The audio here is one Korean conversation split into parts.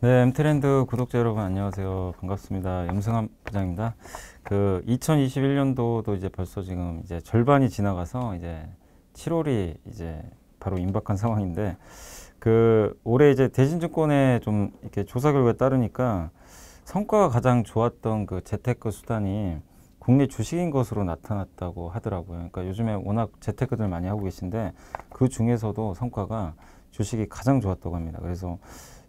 네, 엠트렌드 구독자 여러분 안녕하세요. 반갑습니다. 염승환 부장입니다. 2021년도도 이제 벌써 지금 이제 절반이 지나가서 이제 7월이 이제 바로 임박한 상황인데 올해 이제 대신증권의 좀 이렇게 조사 결과에 따르니까 성과가 가장 좋았던 그 재테크 수단이 국내 주식인 것으로 나타났다고 하더라고요. 그러니까 요즘에 워낙 재테크들 많이 하고 계신데 그 중에서도 성과가 주식이 가장 좋았다고 합니다. 그래서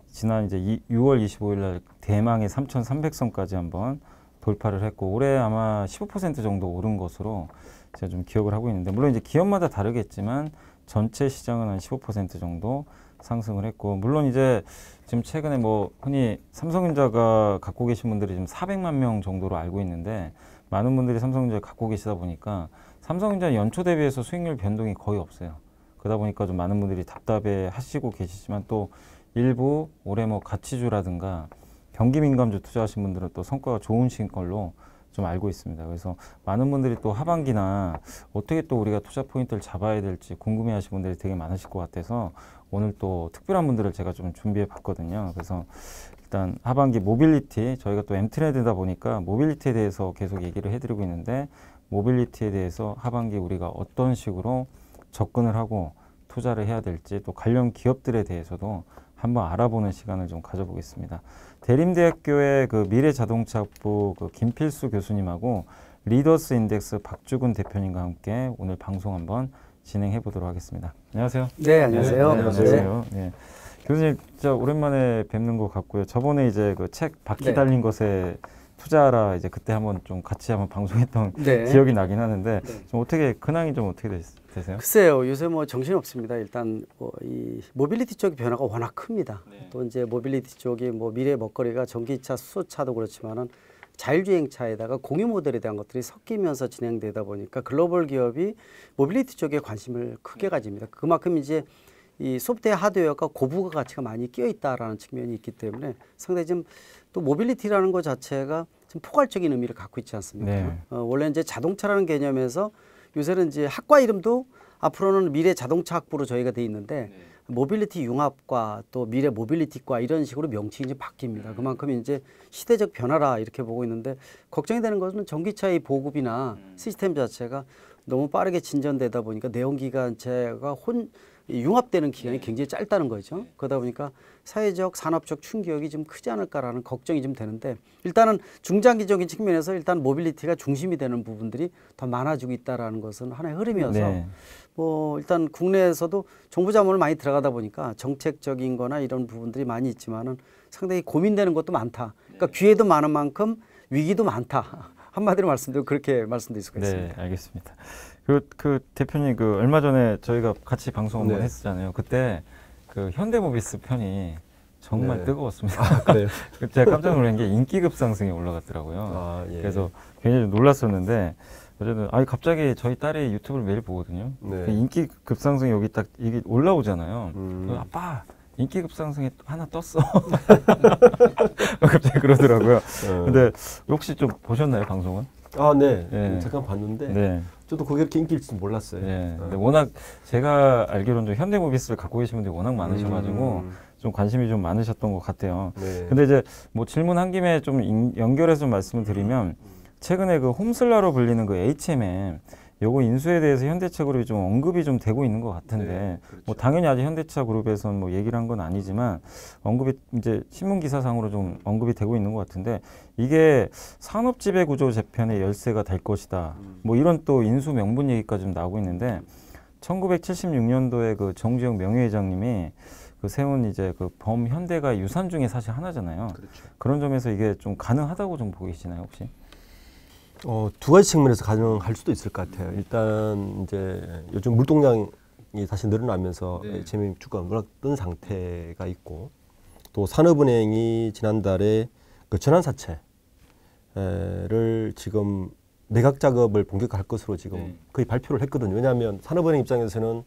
지난 이제 6월 25일 날 대망의 3,300선까지 한번 돌파를 했고 올해 아마 15% 정도 오른 것으로 제가 좀 기억을 하고 있는데 물론 이제 기업마다 다르겠지만 전체 시장은 한 15% 정도 상승을 했고 물론 이제 지금 최근에 뭐 흔히 삼성전자가 갖고 계신 분들이 지금 400만 명 정도로 알고 있는데 많은 분들이 삼성전자를 갖고 계시다 보니까 삼성전자 연초 대비해서 수익률 변동이 거의 없어요. 그러다 보니까 좀 많은 분들이 답답해 하시고 계시지만 또 일부 올해 뭐 가치주라든가 경기 민감주 투자하신 분들은 또 성과가 좋으신 걸로 좀 알고 있습니다. 그래서 많은 분들이 또 하반기나 어떻게 또 우리가 투자 포인트를 잡아야 될지 궁금해 하시는 분들이 되게 많으실 것 같아서 오늘 또 특별한 분들을 제가 좀 준비해 봤거든요. 그래서 일단 하반기 모빌리티, 저희가 또 엠트렌드다 보니까 모빌리티에 대해서 계속 얘기를 해드리고 있는데 모빌리티에 대해서 하반기 우리가 어떤 식으로 접근을 하고 투자를 해야 될지 또 관련 기업들에 대해서도 한번 알아보는 시간을 좀 가져보겠습니다. 대림대학교의 그 미래자동차학부 그 김필수 교수님하고 리더스 인덱스 박주근 대표님과 함께 오늘 방송 한번 진행해 보도록 하겠습니다. 안녕하세요. 네, 안녕하세요. 네, 안녕하세요. 네. 교수님 진짜 오랜만에 뵙는 것 같고요. 저번에 이제 그 책 바퀴 달린 것에 투자하라 이제 그때 한번 좀 같이 한번 방송했던 기억이 나긴 하는데 좀 어떻게 근황이 좀 어떻게 되세요? 글쎄요, 요새 뭐 정신 없습니다. 일단 이 모빌리티 쪽의 변화가 워낙 큽니다. 또 이제 모빌리티 쪽이 뭐 미래 먹거리가 전기차, 수소차도 그렇지만은 자율주행차에다가 공유 모델에 대한 것들이 섞이면서 진행되다 보니까 글로벌 기업이 모빌리티 쪽에 관심을 크게 가집니다. 그만큼 이제 이 소프트웨어 하드웨어가 고부가 가치가 많이 끼어 있다라는 측면이 있기 때문에 상당히 좀 또 모빌리티라는 것 자체가 좀 포괄적인 의미를 갖고 있지 않습니까? 네. 원래 이제 자동차라는 개념에서 요새는 이제 학과 이름도 앞으로는 미래 자동차 학부로 저희가 돼 있는데 모빌리티 융합과 또 미래 모빌리티과 이런 식으로 명칭이 이제 바뀝니다. 그만큼 이제 시대적 변화라 이렇게 보고 있는데 걱정이 되는 것은 전기차의 보급이나 시스템 자체가 너무 빠르게 진전되다 보니까 내연기관차가 융합되는 기간이 굉장히 짧다는 거죠. 그러다 보니까 사회적, 산업적 충격이 좀 크지 않을까라는 걱정이 좀 되는데 일단은 중장기적인 측면에서 일단 모빌리티가 중심이 되는 부분들이 더 많아지고 있다라는 것은 하나의 흐름이어서 뭐 일단 국내에서도 정부 자문을 많이 들어가다 보니까 정책적인 거나 이런 부분들이 많이 있지만은 상당히 고민되는 것도 많다. 그러니까 기회도 많은 만큼 위기도 많다. 한마디로 말씀드리면 그렇게 말씀드릴 수가 있습니다. 네, 알겠습니다. 그 대표님 얼마 전에 저희가 같이 방송 한번 했었잖아요. 그때 그 현대모비스 편이 정말 뜨거웠습니다. 아, 그래요? 제가 깜짝 놀란 게 인기 급상승에 올라갔더라고요. 그래서 굉장히 좀 놀랐었는데 어쨌든 갑자기 저희 딸이 유튜브를 매일 보거든요. 그 인기 급상승이 여기 딱 이게 올라오잖아요. 아빠 인기 급상승에 하나 떴어. 갑자기 그러더라고요. 근데 혹시 좀 보셨나요, 방송은? 네. 잠깐 봤는데 저도 그게 이렇게 인기일 줄 몰랐어요. 근데 워낙 제가 알기로는 좀 현대모비스를 갖고 계신 분들이 워낙 많으셔가지고 좀 관심이 좀 많으셨던 것 같아요. 근데 이제 뭐 질문한 김에 좀 연결해서 좀 말씀을 드리면 최근에 그 홈슬라로 불리는 그 HMM 요거 인수에 대해서 현대차 그룹이 좀 언급이 좀 되고 있는 것 같은데 뭐 당연히 아직 현대차 그룹에서는 뭐 얘기를 한 건 아니지만 언급이 이제 신문 기사상으로 좀 언급이 되고 있는 것 같은데 이게 산업 지배 구조 재편의 열쇠가 될 것이다. 뭐 이런 또 인수 명분 얘기까지 좀 나오고 있는데 1976년도에 그 정주영 명예회장님이 그 세운 이제 그 범현대가 유산 중에 사실 하나잖아요. 그런 점에서 이게 좀 가능하다고 좀 보고 계시나요, 혹시? 두 가지 측면에서 가능할 수도 있을 것 같아요. 일단 이제 요즘 물동량이 다시 늘어나면서 HMM 주가가 워낙 뜬 상태가 있고 또 산업은행이 지난달에 그 전환사채를 지금 매각 작업을 본격화할 것으로 지금 거의 발표를 했거든요. 왜냐하면 산업은행 입장에서는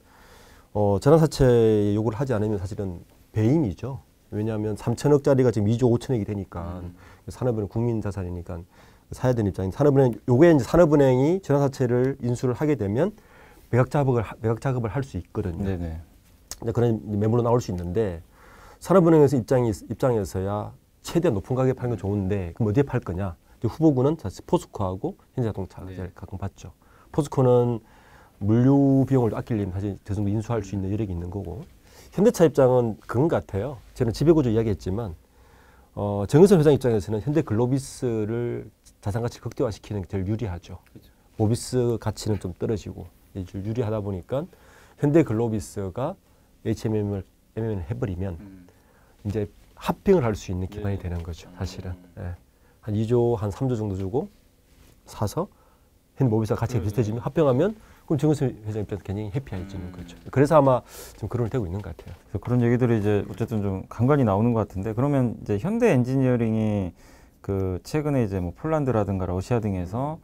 전환사채 요구를 하지 않으면 사실은 배임이죠. 왜냐하면 3천억짜리가 지금 2조 5천억이 되니까 산업은행 국민 자산이니까 사야 되는 입장인 산업은행 요게 이제 산업은행이 전환사채를 인수를 하게 되면 매각 작업을 할 수 있거든요. 이제 그런 매물로 나올 수 있는데 산업은행에서 입장에서야 최대한 높은 가격에 파는 건 좋은데 그럼 어디에 팔 거냐? 이제 후보군은 사실 포스코하고 현대자동차를 가공받죠. 포스코는 물류 비용을 아끼려면 사실 저 정도 인수할 수 있는 여력이 있는 거고 현대차 입장은 그런 것 같아요. 저는 지배구조 이야기했지만 정의선 회장 입장에서는 현대글로비스를 자산가치 극대화시키는 게 제일 유리하죠. 그렇죠. 모비스 가치는 좀 떨어지고 유리하다 보니까 현대글로비스가 HMM을 해버리면 이제 합병을 할 수 있는 기반이 되는 거죠. 사실은 한 2조 한 3조 정도 주고 사서 현대모비스가 가치가 비슷해지면 합병하면 그럼 정의선 회장 입장에서 굉장히 해피해지는 거죠. 그래서 아마 좀 그런 되고 있는 것 같아요. 그래서 그런 얘기들이 이제 어쨌든 좀 간간히 나오는 것 같은데 그러면 이제 현대 엔지니어링이 그 최근에 이제 뭐 폴란드라든가 러시아 등에서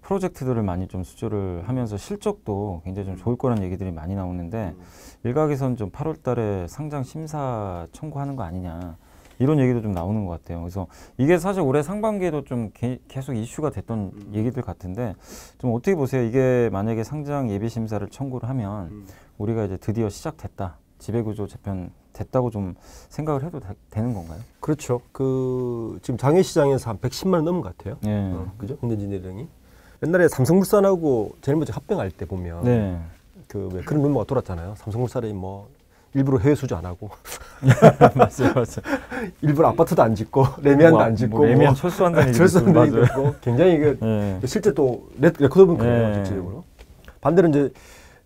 프로젝트들을 많이 좀 수주를 하면서 실적도 굉장히 좀 좋을 거라는 얘기들이 많이 나오는데 일각에선 좀 8월 달에 상장 심사 청구하는 거 아니냐 이런 얘기도 좀 나오는 것 같아요. 그래서 이게 사실 올해 상반기에도 좀 계속 이슈가 됐던 얘기들 같은데 좀 어떻게 보세요? 이게 만약에 상장 예비 심사를 청구를 하면 우리가 이제 드디어 시작됐다. 지배구조 재편 됐다고 좀 생각을 해도 되는 건가요? 그렇죠. 그 지금 장외 시장에서 한 110만 원 넘은 것 같아요. 그죠? 현대인지니어링이 옛날에 삼성물산하고 제일 먼저 합병할 때 보면 그 왜 그런 루머가 돌았잖아요. 삼성물산이 뭐 일부러 해외 수주 안 하고 맞아요. 일부러 아파트도 안 짓고 레미안도 안 짓고 뭐 레미안 철수한다는 얘기도 있고 굉장히 그 실제 또 레코드는 그래요. 실질적으로 반대로 이제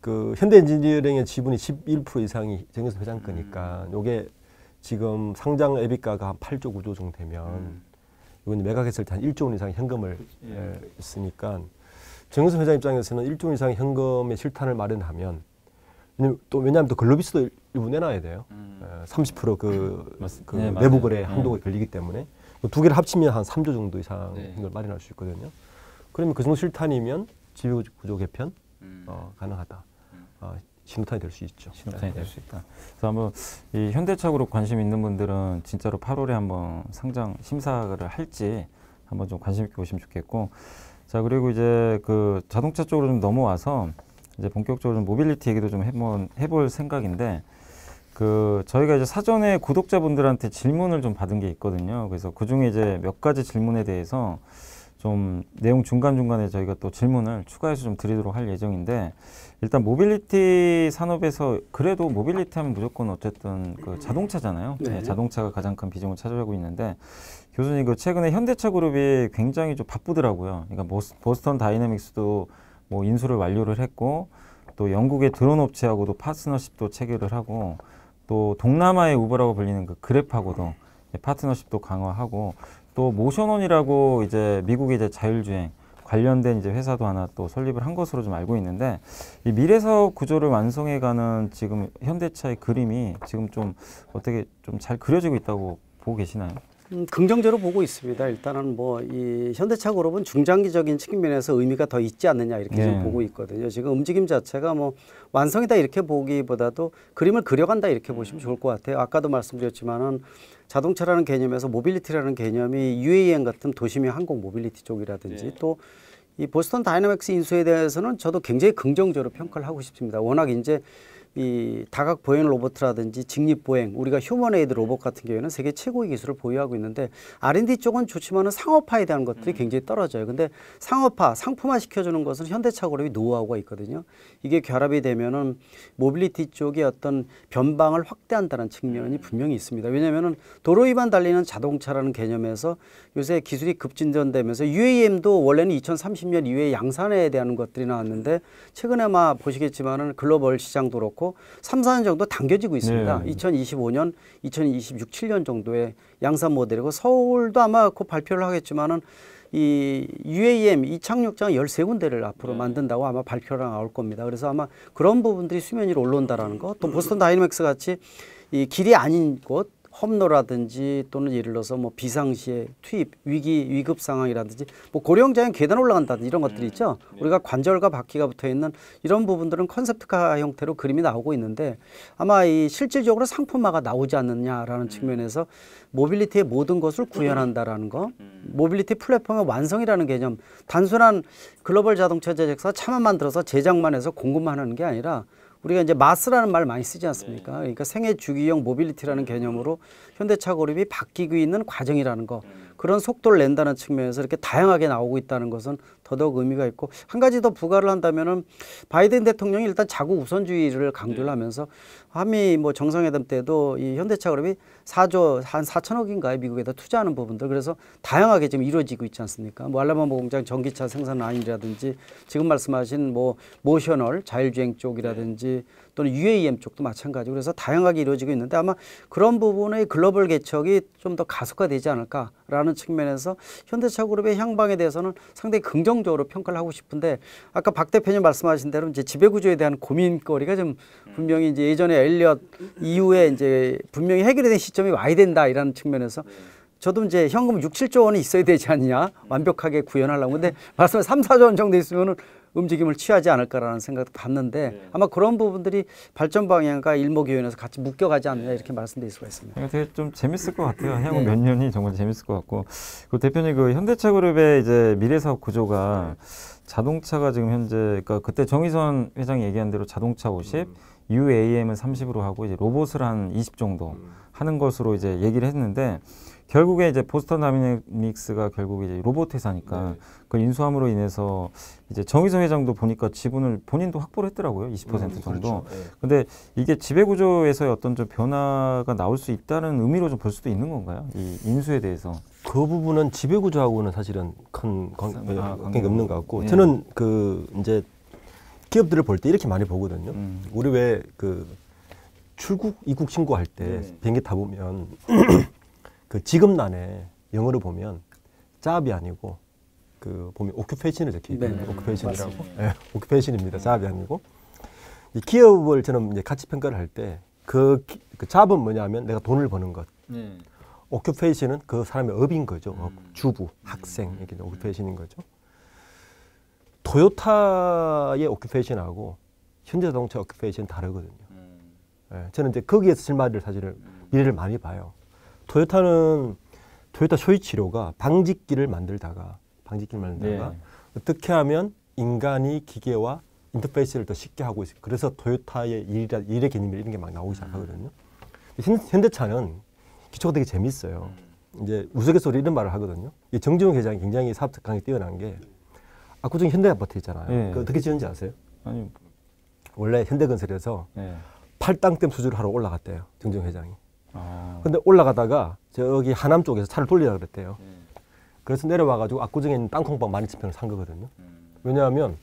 그 현대엔지니어링의 지분이 11% 이상이 정의선 회장 거니까 요게 지금 상장 EBITDA가 한 8조 9조 정도 되면 이건 매각했을 때 한 1조 원 이상 현금을 있으니까 정의선 회장 입장에서는 1조 원 이상 현금의 실탄을 마련하면 왜냐하면 또 글로비스도 일부 내놔야 돼요. 30% 내부 거래 한도가 걸리기 때문에 두 개를 합치면 한 3조 정도 이상 현금을 마련할 수 있거든요. 그러면 그 정도 실탄이면 지배구조 개편 가능하다. 신호탄이 될 수 있죠. 신호탄이 될 수 있다. 그래서 한번 이 현대차그룹 관심 있는 분들은 진짜로 8월에 한번 상장 심사를 할지 한번 좀 관심 있게 보시면 좋겠고, 자 그리고 이제 그 자동차 쪽으로 좀 넘어와서 이제 본격적으로 좀 모빌리티 얘기도 좀 해볼 생각인데, 그 저희가 이제 사전에 구독자분들한테 질문을 좀 받은 게 있거든요. 그래서 그 중에 이제 몇 가지 질문에 대해서 좀 내용 중간중간에 저희가 또 질문을 추가해서 좀 드리도록 할 예정인데, 일단 모빌리티 산업에서 그래도 모빌리티 하면 무조건 어쨌든 그 자동차잖아요. 네, 자동차가 가장 큰 비중을 차지하고 있는데, 교수님 그 최근에 현대차 그룹이 굉장히 좀 바쁘더라고요. 그러니까 보스턴 다이내믹스도 뭐 인수를 완료를 했고, 또 영국의 드론 업체하고도 파트너십도 체결을 하고, 또 동남아의 우버라고 불리는 그 그랩하고도 파트너십도 강화하고, 또 모션원이라고 이제 미국의 이제 자율주행 관련된 이제 회사도 하나 또 설립을 한 것으로 좀 알고 있는데, 이 미래 사업 구조를 완성해가는 지금 현대차의 그림이 지금 좀 어떻게 좀 잘 그려지고 있다고 보고 계시나요? 긍정적으로 보고 있습니다. 일단은 뭐 이 현대차 그룹은 중장기적인 측면에서 의미가 더 있지 않느냐 이렇게 지금 보고 있거든요. 지금 움직임 자체가 뭐 완성이다 이렇게 보기보다도 그림을 그려간다 이렇게 보시면 좋을 것 같아요. 아까도 말씀드렸지만은 자동차라는 개념에서 모빌리티라는 개념이 UAM 같은 도심형 항공 모빌리티 쪽이라든지 또 이 보스턴 다이내믹스 인수에 대해서는 저도 굉장히 긍정적으로 평가를 하고 싶습니다. 워낙 이제 이 다각 보행 로봇이라든지 직립 보행, 우리가 휴머네이드 로봇 같은 경우에는 세계 최고의 기술을 보유하고 있는데, R&D 쪽은 좋지만은 상업화에 대한 것들이 굉장히 떨어져요. 근데 상업화, 상품화 시켜주는 것은 현대차 그룹이 노하우가 있거든요. 이게 결합이 되면은 모빌리티 쪽의 어떤 변방을 확대한다는 측면이 분명히 있습니다. 왜냐하면은 도로 위반 달리는 자동차라는 개념에서 요새 기술이 급진전되면서 UAM도 원래는 2030년 이후에 양산에 대한 것들이 나왔는데, 최근에 아마 보시겠지만은 글로벌 시장도 그렇고 3, 4년 정도 당겨지고 있습니다. 2025년, 2026, 7년 정도의 양산 모델이고, 서울도 아마 곧 발표를 하겠지만은 이 UAM 이착륙장 13군데를 앞으로 만든다고 아마 발표가 나올 겁니다. 그래서 아마 그런 부분들이 수면 위로 올라온다라는 거, 또 보스턴 다이내믹스 같이 이 길이 아닌 곳, 험로라든지 또는 예를 들어서 뭐 비상시에 투입, 위급 상황이라든지 뭐 고령자연 계단 올라간다든지 이런 것들이 있죠. 우리가 관절과 바퀴가 붙어 있는 이런 부분들은 컨셉트카 형태로 그림이 나오고 있는데, 아마 이 실질적으로 상품화가 나오지 않느냐라는 측면에서 모빌리티의 모든 것을 구현한다라는 거, 모빌리티 플랫폼의 완성이라는 개념, 단순한 글로벌 자동차 제작사 차만 만들어서 제작만 해서 공급만 하는 게 아니라 우리가 이제 마스라는 말 많이 쓰지 않습니까? 그러니까 생애 주기형 모빌리티라는 개념으로 현대차 그룹이 바뀌고 있는 과정이라는 거. 그런 속도를 낸다는 측면에서 이렇게 다양하게 나오고 있다는 것은 더더욱 의미가 있고, 한 가지 더 부과를 한다면은 바이든 대통령이 일단 자국 우선주의를 강조를 하면서 한미 뭐 정상회담 때도 이 현대차 그룹이 4조 한 4천억인가에 미국에다 투자하는 부분들, 그래서 다양하게 지금 이루어지고 있지 않습니까? 뭐 알라바마 공장 전기차 생산 라인이라든지 지금 말씀하신 뭐 모셔널 자율주행 쪽이라든지 또는 UAM 쪽도 마찬가지고, 그래서 다양하게 이루어지고 있는데 아마 그런 부분의 글로벌 개척이 좀 더 가속화되지 않을까라는 측면에서 현대차 그룹의 향방에 대해서는 상당히 긍정적으로 평가를 하고 싶은데, 아까 박 대표님 말씀하신 대로 이제 지배구조에 대한 고민거리가 좀 분명히 이제 예전에 엘리엇 이후에 이제 분명히 해결이 된 시점이 와야 된다 이라는 측면에서 저도 이제 현금 6, 7조 원이 있어야 되지 않냐, 완벽하게 구현하려고. 근데 말씀에 3, 4조 원 정도 있으면은 움직임을 취하지 않을까라는 생각도 봤는데 아마 그런 부분들이 발전 방향과 일목요연해서 같이 묶여가지 않느냐 이렇게 말씀드릴 수가 있습니다. 되게 좀 재밌을 것 같아요. 향후 몇 년이 정말 재밌을 것 같고. 그 대표님 그 현대차 그룹의 이제 미래 사업 구조가 자동차가 지금 현재, 그러니까 그때 정의선 회장이 얘기한 대로 자동차 50, UAM은 30으로 하고 이제 로봇을 한 20 정도 하는 것으로 이제 얘기를 했는데, 결국에 이제 보스턴 다이내믹스가 결국 이제 로봇 회사니까 그 인수함으로 인해서 이제 정의선 회장도 보니까 지분을 본인도 확보를 했더라고요. 20% 정도. 그렇죠. 네. 근데 이게 지배 구조에서의 어떤 좀 변화가 나올 수 있다는 의미로 좀 볼 수도 있는 건가요? 이 인수에 대해서. 그 부분은 지배구조하고는 사실은 큰 관계가 없는 것 같고, 예. 저는 그 이제 기업들을 볼 때 이렇게 많이 보거든요. 우리 왜 그 출국 입국 신고할 때 비행기 타보면 그 직업란에 영어로 보면 잡이 아니고 그 보면 오큐페이션을 적혀 있거든요. 오큐페이션이라고. 네, 오큐페이션입니다. 잡이 아니고. 이 기업을 저는 이제 가치 평가를 할 때 그 잡은 뭐냐면 내가 돈을 버는 것. 오큐페이션은 그 사람의 업인 거죠. 주부, 학생, 이게 오큐페이션인 거죠. 토요타의 오큐페이션하고 현대자동차 오큐페이션은 다르거든요. 네, 저는 이제 거기에서 실마리를 사실 미래를 많이 봐요. 토요타 쇼이치로가 방직기를 만들다가 어떻게 하면 인간이 기계와 인터페이스를 더 쉽게 하고 있어요. 그래서 토요타의 일의 개념 이런 게 막 나오기 시작하거든요. 현대차는 기초가 되게 재밌어요. 이제 우스갯소리 이런 말을 하거든요. 이 정지용 회장이 굉장히 사업적 강이 뛰어난 게, 압구정 현대아파트 있잖아요. 그 어떻게 지은지 아세요? 아니, 원래 현대건설에서 8땅댐 수주를 하러 올라갔대요. 정지용 회장이. 근데 올라가다가 저기 하남 쪽에서 차를 돌리라 그랬대요. 그래서 내려와가지고 압구정에 있는 땅콩밥 12,000평을 산 거거든요. 왜냐하면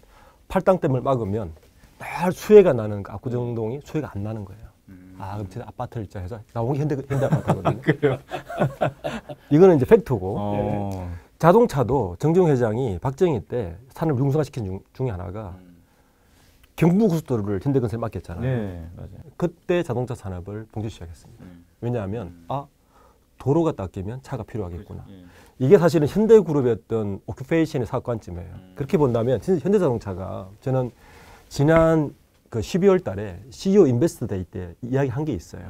8땅댐을 막으면 늘 수해가 나는 그 압구정동이 수해가 안 나는 거예요. 아, 그럼 제가 아파트를 입장해서 나온 게 현대 아파트거든요. 그래요? 이거는 이제 팩트고. 자동차도 정지용 회장이 박정희 때 산업 융성화시킨 중에 하나가 경부고속도로를 현대건설에 맡겼잖아요. 네, 맞아요. 그때 자동차 산업을 봉쇄 시작했습니다. 왜냐하면 도로가 닦이면 차가 필요하겠구나. 이게 사실은 현대그룹의 어떤 오큐페이션의 사업 관점이에요. 그렇게 본다면 현대자동차가, 저는 지난 그 12월 달에 CEO 인베스트 데이 때 이야기한 게 있어요.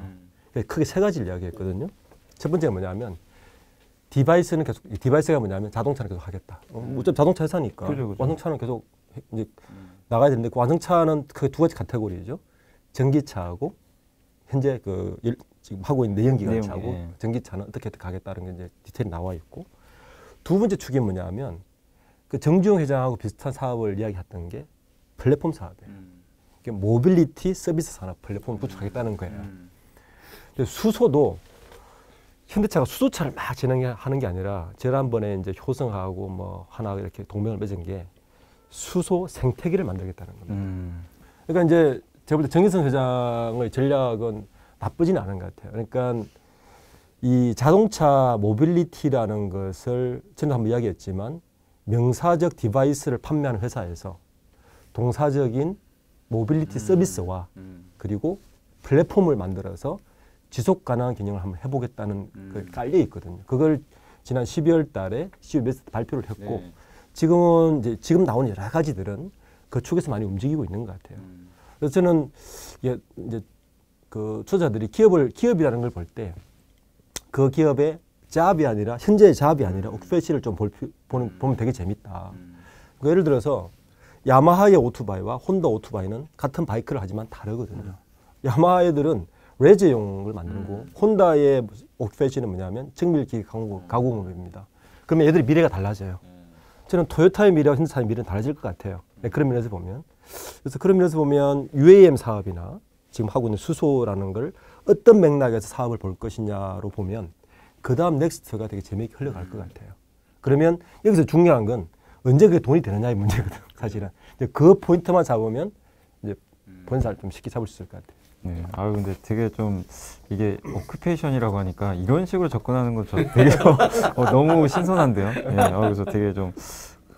크게 세 가지를 이야기했거든요. 첫 번째가 뭐냐면 디바이스가 뭐냐면 자동차는 계속 하겠다. 어차피 자동차 회사니까 그죠. 완성차는 계속 이제 나가야 되는데, 그 완성차는 그 두 가지 카테고리죠. 전기차하고 현재 그 지금 하고 있는 내연기관 차고 전기차는 어떻게 가겠다는 게 이제 디테일이 나와 있고, 두 번째 축이 뭐냐면 그 정주영 회장하고 비슷한 사업을 이야기했던 게 플랫폼 사업이에요. 이게 모빌리티 서비스 산업 플랫폼을 구축하겠다는 거예요. 수소도 현대차가 수소차를 막 진행하는 게 아니라 지난번에 이제 효성하고 뭐 하나 이렇게 동맹을 맺은 게 수소 생태계를 만들겠다는 겁니다. 그러니까 이제 제가 볼 때 정의선 회장의 전략은 나쁘진 않은 것 같아요. 그러니까 이 자동차 모빌리티라는 것을 저는 한번 이야기했지만, 명사적 디바이스를 판매하는 회사에서 동사적인 모빌리티 서비스와 그리고 플랫폼을 만들어서 지속 가능한 경영을 한번 해보겠다는 그 깔려 있거든요. 그걸 지난 12월 달에 CEO 인베스트 발표를 했고, 지금은 지금 나온 여러 가지들은 그 축에서 많이 움직이고 있는 것 같아요. 그래서 저는 이제 그 투자자들이 기업이라는 걸 볼 때 그 기업의 잡이 아니라, 현재의 잡이 아니라 오큐페이션을 좀 보면 되게 재밌다. 그러니까 예를 들어서 야마하의 오토바이와 혼다 오토바이는 같은 바이크를 하지만 다르거든요. 야마하 애들은 레저용을 만들고 혼다의 오큐페이션은 뭐냐면 정밀기계 가공업입니다. 그러면 애들이 미래가 달라져요. 저는 토요타의 미래와 현대차의 미래는 달라질 것 같아요. 네, 그런 면에서 보면. 그래서 그런 면에서 보면 UAM 사업이나 지금 하고 있는 수소라는 걸 어떤 맥락에서 사업을 볼 것이냐로 보면 그 다음 넥스트가 되게 재미있게 흘러갈 것 같아요. 그러면 여기서 중요한 건 언제 그게 돈이 되느냐의 문제거든, 사실은. 이제 그 포인트만 잡으면 이제 본사를 좀 쉽게 잡을 수 있을 것 같아요. 네. 아 근데 되게 좀 이게 오큐페이션이라고 하니까 이런 식으로 접근하는 건 저 되게 너무 신선한데요. 예. 그래서 되게 좀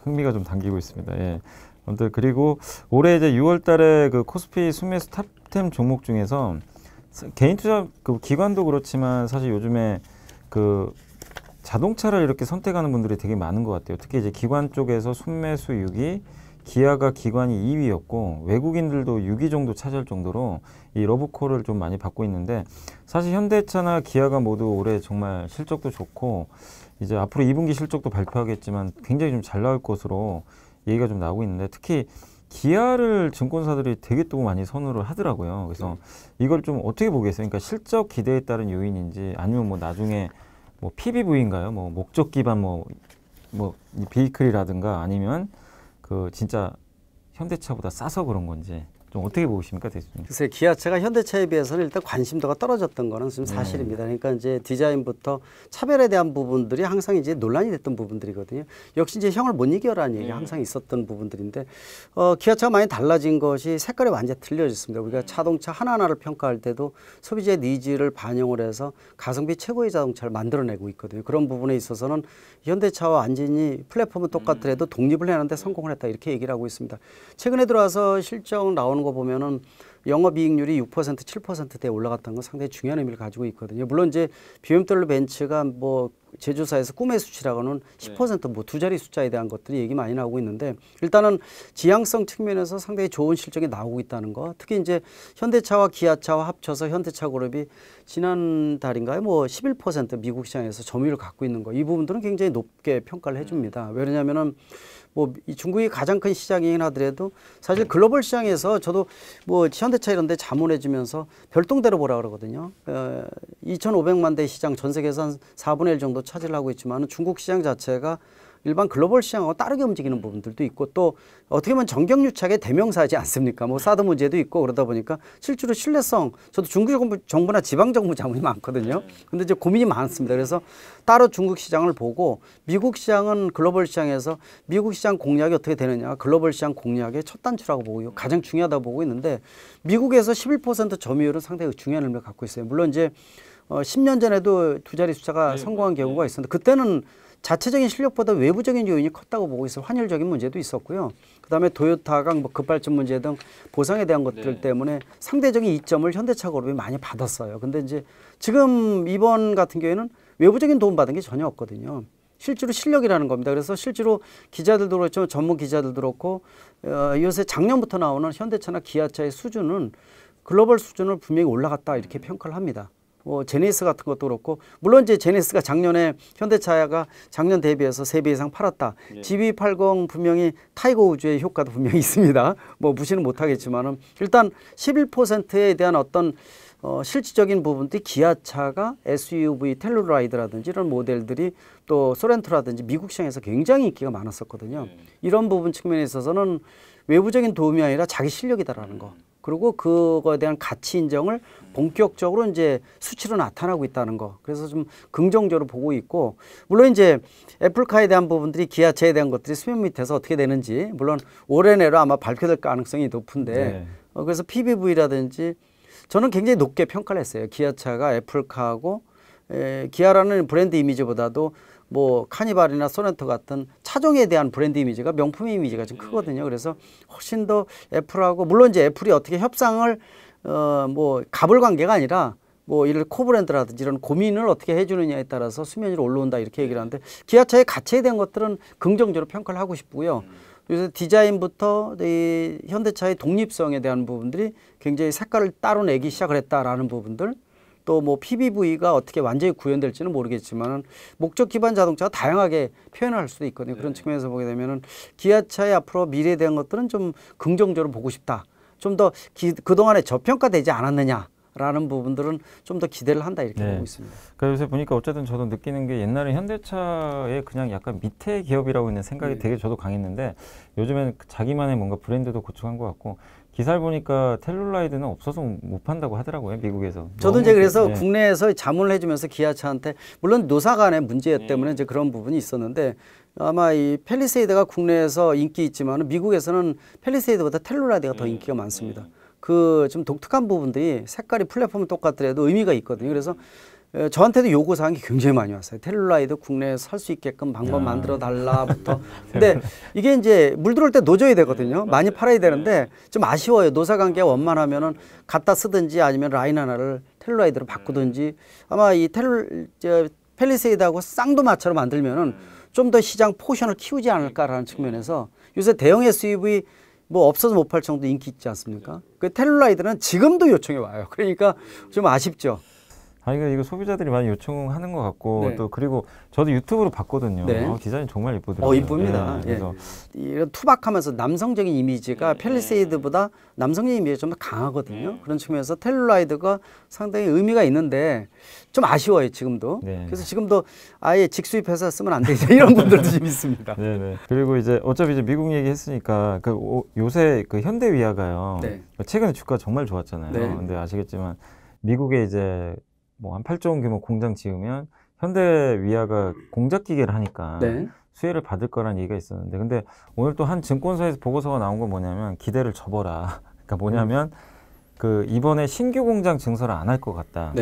흥미가 좀 당기고 있습니다. 예. 아무튼 그리고 올해 이제 6월달에 그 코스피 순매수 탑10 종목 중에서 개인 투자 그 기관도 그렇지만 사실 요즘에 그 자동차를 이렇게 선택하는 분들이 되게 많은 것 같아요. 특히 이제 기관 쪽에서 순매수 6위, 기아가 기관이 2위였고 외국인들도 6위 정도 차지할 정도로 이 러브콜을 좀 많이 받고 있는데 사실 현대차나 기아가 모두 올해 정말 실적도 좋고 이제 앞으로 2분기 실적도 발표하겠지만 굉장히 좀 잘 나올 것으로 얘기가 좀 나오고 있는데 특히 기아를 증권사들이 되게 또 많이 선호를 하더라고요. 그래서 이걸 좀 어떻게 보겠어요? 그러니까 실적 기대에 따른 요인인지 아니면 뭐 나중에 뭐 PBV인가요? 뭐 목적 기반 뭐 비이클이라든가 아니면 그 진짜 현대차보다 싸서 그런 건지 좀 어떻게 보십니까, 대표님? 글쎄, 기아차가 현대차에 비해서는 일단 관심도가 떨어졌던 거는 좀 사실입니다. 그러니까 이제 디자인부터 차별에 대한 부분들이 항상 이제 논란이 됐던 부분들이거든요. 역시 이제 형을 못 이겨라는 얘기가 항상 있었던 부분들인데, 기아차가 많이 달라진 것이 색깔이 완전히 틀려졌습니다. 우리가 자동차 하나하나를 평가할 때도 소비자의 니즈를 반영을 해서 가성비 최고의 자동차를 만들어내고 있거든요. 그런 부분에 있어서는 현대차와 완전히 플랫폼은 똑같더라도 독립을 해는데 성공을 했다 이렇게 얘기를 하고 있습니다. 최근에 들어와서 실적 나오는 거 보면은 영업이익률이 6%, 7%대에 올라갔다는 건 상당히 중요한 의미를 가지고 있거든요. 물론 이제 BMW 벤츠가 뭐 제조사에서 꿈의 수치라고는 10% 뭐 두 자리 숫자에 대한 것들이 얘기 많이 나오고 있는데 일단은 지향성 측면에서 상당히 좋은 실적이 나오고 있다는 거. 특히 이제 현대차와 기아차와 합쳐서 현대차 그룹이 지난달인가요? 뭐 11% 미국 시장에서 점유율을 갖고 있는 거. 이 부분들은 굉장히 높게 평가를 해줍니다. 왜냐하면은 뭐 이 중국이 가장 큰 시장이긴 하더라도 사실 글로벌 시장에서 저도 뭐 현대차 이런 데 자문해주면서 별동대로 보라 그러거든요. 2,500만 대 시장 전 세계에서 한 4분의 1 정도 차지를 하고 있지만 중국 시장 자체가 일반 글로벌 시장하고 다르게 움직이는 부분들도 있고 또 어떻게 보면 정경유착의 대명사지 않습니까? 뭐 사드 문제도 있고 그러다 보니까 실제로 신뢰성 저도 중국 정부나 지방 정부 자문이 많거든요. 근데 이제 고민이 많습니다. 그래서 따로 중국 시장을 보고 미국 시장은 글로벌 시장에서 미국 시장 공략이 어떻게 되느냐 글로벌 시장 공략의 첫 단추라고 보고 가장 중요하다고 보고 있는데 미국에서 11% 점유율은 상당히 중요한 의미를 갖고 있어요. 물론 이제 10년 전에도 두 자리 숫자가 성공한 경우가 있었는데 그때는 자체적인 실력보다 외부적인 요인이 컸다고 보고 있어요. 환율적인 문제도 있었고요. 그다음에 도요타가 뭐 급발진 문제 등 보상에 대한 것들 때문에 상대적인 이점을 현대차 그룹이 많이 받았어요. 근데 이제 지금 이번 같은 경우에는 외부적인 도움 받은 게 전혀 없거든요. 실제로 실력이라는 겁니다. 그래서 실제로 기자들도 그렇죠. 전문 기자들도 그렇고 요새 작년부터 나오는 현대차나 기아차의 수준은 글로벌 수준을 분명히 올라갔다 이렇게 평가를 합니다. 제네시스 같은 것도 그렇고 물론 이제 제네시스가 작년에 현대차가 작년 대비해서 3배 이상 팔았다. GV80 분명히 타이거 우즈의 효과도 분명히 있습니다. 뭐 무시는 못하겠지만은 일단 11%에 대한 어떤 실질적인 부분들이 기아차가 SUV 텔루라이드라든지 이런 모델들이 또 소렌토라든지 미국 시장에서 굉장히 인기가 많았었거든요. 이런 부분 측면에 있어서는 외부적인 도움이 아니라 자기 실력이다라는 거. 그리고 그거에 대한 가치 인정을 본격적으로 이제 수치로 나타나고 있다는 거. 그래서 좀 긍정적으로 보고 있고, 물론 이제 애플카에 대한 부분들이 기아차에 대한 것들이 수면 밑에서 어떻게 되는지, 물론 올해 내로 아마 발표될 가능성이 높은데, 그래서 PBV라든지 저는 굉장히 높게 평가를 했어요. 기아차가 애플카하고 기아라는 브랜드 이미지보다도 뭐 카니발이나 소렌토 같은 차종에 대한 브랜드 이미지가 명품 이미지가 좀 크거든요. 그래서 훨씬 더 애플하고 물론 이제 애플이 어떻게 협상을 뭐 갑을 관계가 아니라 뭐 이를 코브랜드라든지 이런 고민을 어떻게 해주느냐에 따라서 수면 위로 올라온다 이렇게 얘기를 하는데 기아차의 가치에 대한 것들은 긍정적으로 평가를 하고 싶고요. 그래서 디자인부터 이 현대차의 독립성에 대한 부분들이 굉장히 색깔을 따로 내기 시작을 했다라는 부분들 또 뭐 PBV가 어떻게 완전히 구현될지는 모르겠지만 목적 기반 자동차가 다양하게 표현을 할 수도 있거든요. 그런 측면에서 보게 되면은 기아차의 앞으로 미래에 대한 것들은 좀 긍정적으로 보고 싶다. 좀 더 그동안에 저평가되지 않았느냐라는 부분들은 좀 더 기대를 한다 이렇게 보고 있습니다. 그러니까 요새 보니까 어쨌든 저도 느끼는 게 옛날에 현대차의 그냥 약간 밑에 기업이라고 있는 생각이 되게 저도 강했는데 요즘에는 자기만의 뭔가 브랜드도 구축한 것 같고 기사를 보니까 텔룰라이드는 없어서 못 판다고 하더라고요, 미국에서. 저도 이제 그래서 국내에서 자문을 해주면서 기아차한테 물론 노사 간의 문제 때문에 이제 그런 부분이 있었는데 아마 이 팰리세이드가 국내에서 인기 있지만 미국에서는 팰리세이드보다 텔룰라이드가 더 인기가 많습니다. 그 좀 독특한 부분들이 색깔이 플랫폼은 똑같더라도 의미가 있거든요. 그래서 저한테도 요구 사항이 굉장히 많이 왔어요. 텔룰라이드 국내에 살 수 있게끔 방법 만들어 달라부터. 근데 이게 이제 물 들어올 때 놓줘야 되거든요. 많이 팔아야 되는데 좀 아쉬워요. 노사 관계가 원만하면은 갖다 쓰든지 아니면 라인 하나를 텔룰라이드로 바꾸든지 아마 이 팰리세이드하고 쌍도마차로 만들면은 좀 더 시장 포션을 키우지 않을까라는 측면에서 요새 대형 SUV 뭐 없어서 못 팔 정도 인기 있지 않습니까? 그 텔룰라이드는 지금도 요청이 와요. 그러니까 좀 아쉽죠. 아, 이거 소비자들이 많이 요청하는 것 같고 또 그리고 저도 유튜브로 봤거든요. 디자인 정말 이쁘더라고요. 이쁩니다. 그래서 이런 투박하면서 남성적인 이미지가 팰리세이드보다 남성적인 이미지가 좀 더 강하거든요. 그런 측면에서 텔룰라이드가 상당히 의미가 있는데 좀 아쉬워요 지금도. 그래서 지금도 아예 직수입해서 쓰면 안 되죠. 이런 분들도 좀 있습니다. 그리고 이제 어차피 이제 미국 얘기했으니까 요새 그 현대 위아가요. 최근에 주가 정말 좋았잖아요. 근데 아시겠지만 미국에 이제 뭐 한 8조 원 규모 공장 지으면 현대 위아가 공작 기계를 하니까 수혜를 받을 거란 얘기가 있었는데 근데 오늘 또 한 증권사에서 보고서가 나온 건 뭐냐면 기대를 접어라. 그러니까 뭐냐면 그 이번에 신규 공장 증설을 안 할 것 같다.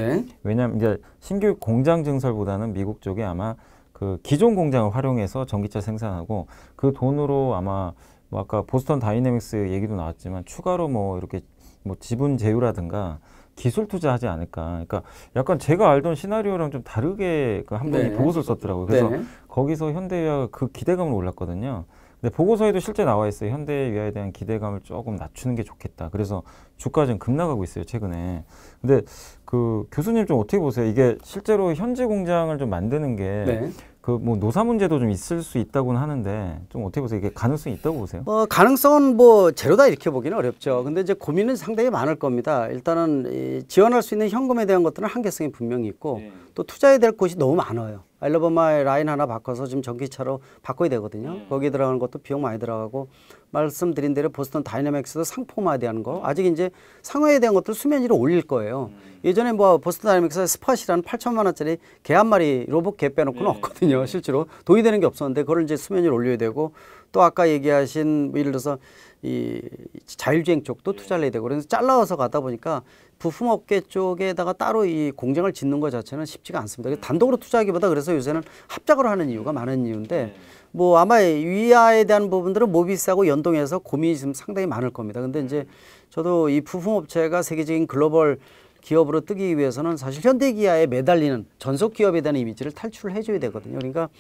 왜냐하면 이제 신규 공장 증설보다는 미국 쪽에 아마 그 기존 공장을 활용해서 전기차 생산하고 그 돈으로 아마 뭐 아까 보스턴 다이내믹스 얘기도 나왔지만 추가로 뭐 이렇게 뭐 지분 제휴라든가 기술 투자하지 않을까. 그러니까 약간 제가 알던 시나리오랑 좀 다르게 그 한 분이 보고서를 썼더라고요. 그래서 거기서 현대위아가 그 기대감을 올랐거든요. 근데 보고서에도 실제 나와 있어요. 현대위아에 대한 기대감을 조금 낮추는 게 좋겠다. 그래서 주가 좀 급락하고 있어요, 최근에. 근데 그 교수님 좀 어떻게 보세요? 이게 실제로 현지 공장을 좀 만드는 게 그 뭐 노사 문제도 좀 있을 수 있다고는 하는데 좀 어떻게 보세요? 이게 가능성이 있다고 보세요? 가능성은 뭐 제로다 이렇게 보기는 어렵죠. 근데 이제 고민은 상당히 많을 겁니다. 일단은 지원할 수 있는 현금에 대한 것들은 한계성이 분명히 있고 또 투자해야 될 곳이 너무 많아요. 알라바마의 라인 하나 바꿔서 지금 전기차로 바꿔야 되거든요. 거기에 들어가는 것도 비용 많이 들어가고 말씀드린 대로 보스턴 다이내믹스도 상품화에 대한 거 아직 이제 상호에 대한 것들 수면 위로 올릴 거예요. 예전에 뭐 보스턴 다이내믹스의 스팟이라는 8천만 원짜리 개 한 마리 로봇 개 빼놓고는 없거든요. 실제로 돈이 되는 게 없었는데 그걸 이제 수면 위로 올려야 되고 또 아까 얘기하신 뭐 예를 들어서 이 자율주행 쪽도 투자를 해야 되고 그래서 잘라서 가다 보니까 부품업계 쪽에다가 따로 이 공장을 짓는 것 자체는 쉽지가 않습니다. 단독으로 투자하기보다 그래서 요새는 합작으로 하는 이유가 많은 이유인데 뭐 아마 위아에 대한 부분들은 모비스하고 연동해서 고민이 좀 상당히 많을 겁니다. 근데 이제 저도 이 부품업체가 세계적인 글로벌 기업으로 뜨기 위해서는 사실 현대기아에 매달리는 전속 기업에 대한 이미지를 탈출을 해줘야 되거든요. 그러니까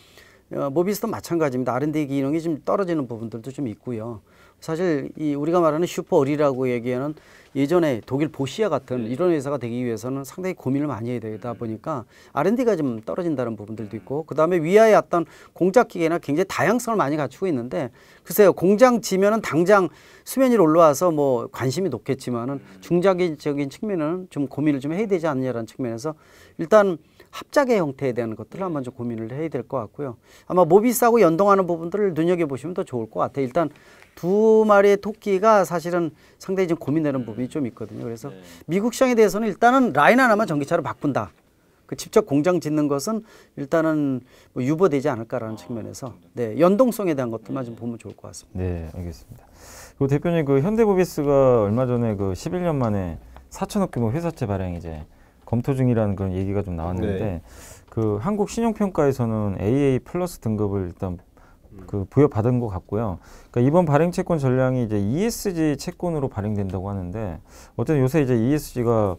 모비스도 마찬가지입니다. R&D 기능이 좀 떨어지는 부분들도 좀 있고요. 사실 이 우리가 말하는 슈퍼 어리라고 얘기하는 예전에 독일 보시아 같은 이런 회사가 되기 위해서는 상당히 고민을 많이 해야 되다 보니까 R&D가 좀 떨어진다는 부분들도 있고 그다음에 위아의 어떤 공작 기계나 굉장히 다양성을 많이 갖추고 있는데 글쎄요 공장 지면은 당장 수면 위로 올라와서 뭐 관심이 높겠지만은 중장기적인 측면은 좀 고민을 좀 해야 되지 않느냐라는 측면에서 일단 합작의 형태에 대한 것들을 한번 좀 고민을 해야 될 것 같고요. 아마 모비스하고 연동하는 부분들을 눈여겨보시면 더 좋을 것 같아요. 일단 두 마리의 토끼가 사실은 상당히 좀 고민되는 부분이 좀 있거든요. 그래서 미국 시장에 대해서는 일단은 라인 하나만 전기차로 바꾼다. 그 직접 공장 짓는 것은 일단은 뭐 유보되지 않을까라는 측면에서 연동성에 대한 것들만 좀 보면 좋을 것 같습니다. 네, 알겠습니다. 그리고 대표님 그 현대모비스가 얼마 전에 그 11년 만에 4천억 규모 회사채 발행 이제 검토 중이라는 그런 얘기가 좀 나왔는데 그 한국 신용평가에서는 AA 플러스 등급을 일단 그 부여받은 것 같고요. 그러니까 이번 발행 채권 전량이 이제 ESG 채권으로 발행된다고 하는데 어쨌든 요새 이제 ESG가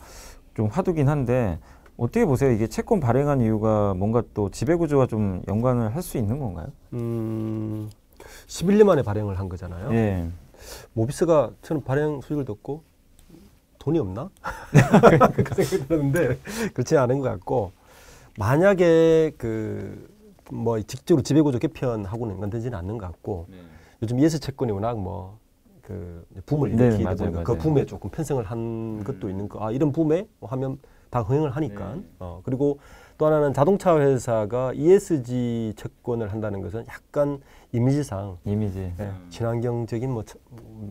좀 화두긴 한데 어떻게 보세요? 이게 채권 발행한 이유가 뭔가 또 지배구조와 좀 연관을 할 수 있는 건가요? 11년 만에 발행을 한 거잖아요. 모비스가 저는 발행 수익을 듣고 돈이 없나? 그 생각이 드는데 그렇지 않은 것 같고 만약에 뭐 직접으로 지배구조 개편하고는 연관되지는 않는 것 같고 요즘 ES 채권이 워낙 뭐 붐을 일으키다 보니까 그 붐에 조금 편성을 한 것도 있는 거. 이런 붐에 하면 다 흥행을 하니까. 그리고 또 하나는 자동차 회사가 ESG 채권을 한다는 것은 약간 이미지상 친환경적인 뭐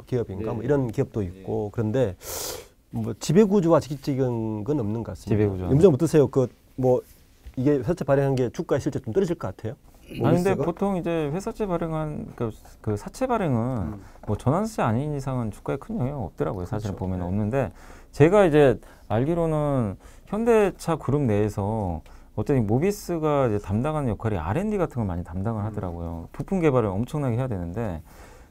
기업인가 뭐 이런 기업도 있고 그런데 뭐 지배구조와 직접적인 건 없는 것 같습니다. 지배구조. 임점 어떠세요? 뭐 이게 회사채 발행한 게 주가에 실제 좀 떨어질 것 같아요? 아니 근데 보통 이제 회사채 발행한 그 사채 발행은 뭐 전환세 아닌 이상은 주가에 큰 영향 없더라고요. 사실 그렇죠. 보면 없는데 제가 이제 알기로는 현대차 그룹 내에서 어쨌든 모비스가 이제 담당하는 역할이 R&D 같은 걸 많이 담당을 하더라고요. 부품 개발을 엄청나게 해야 되는데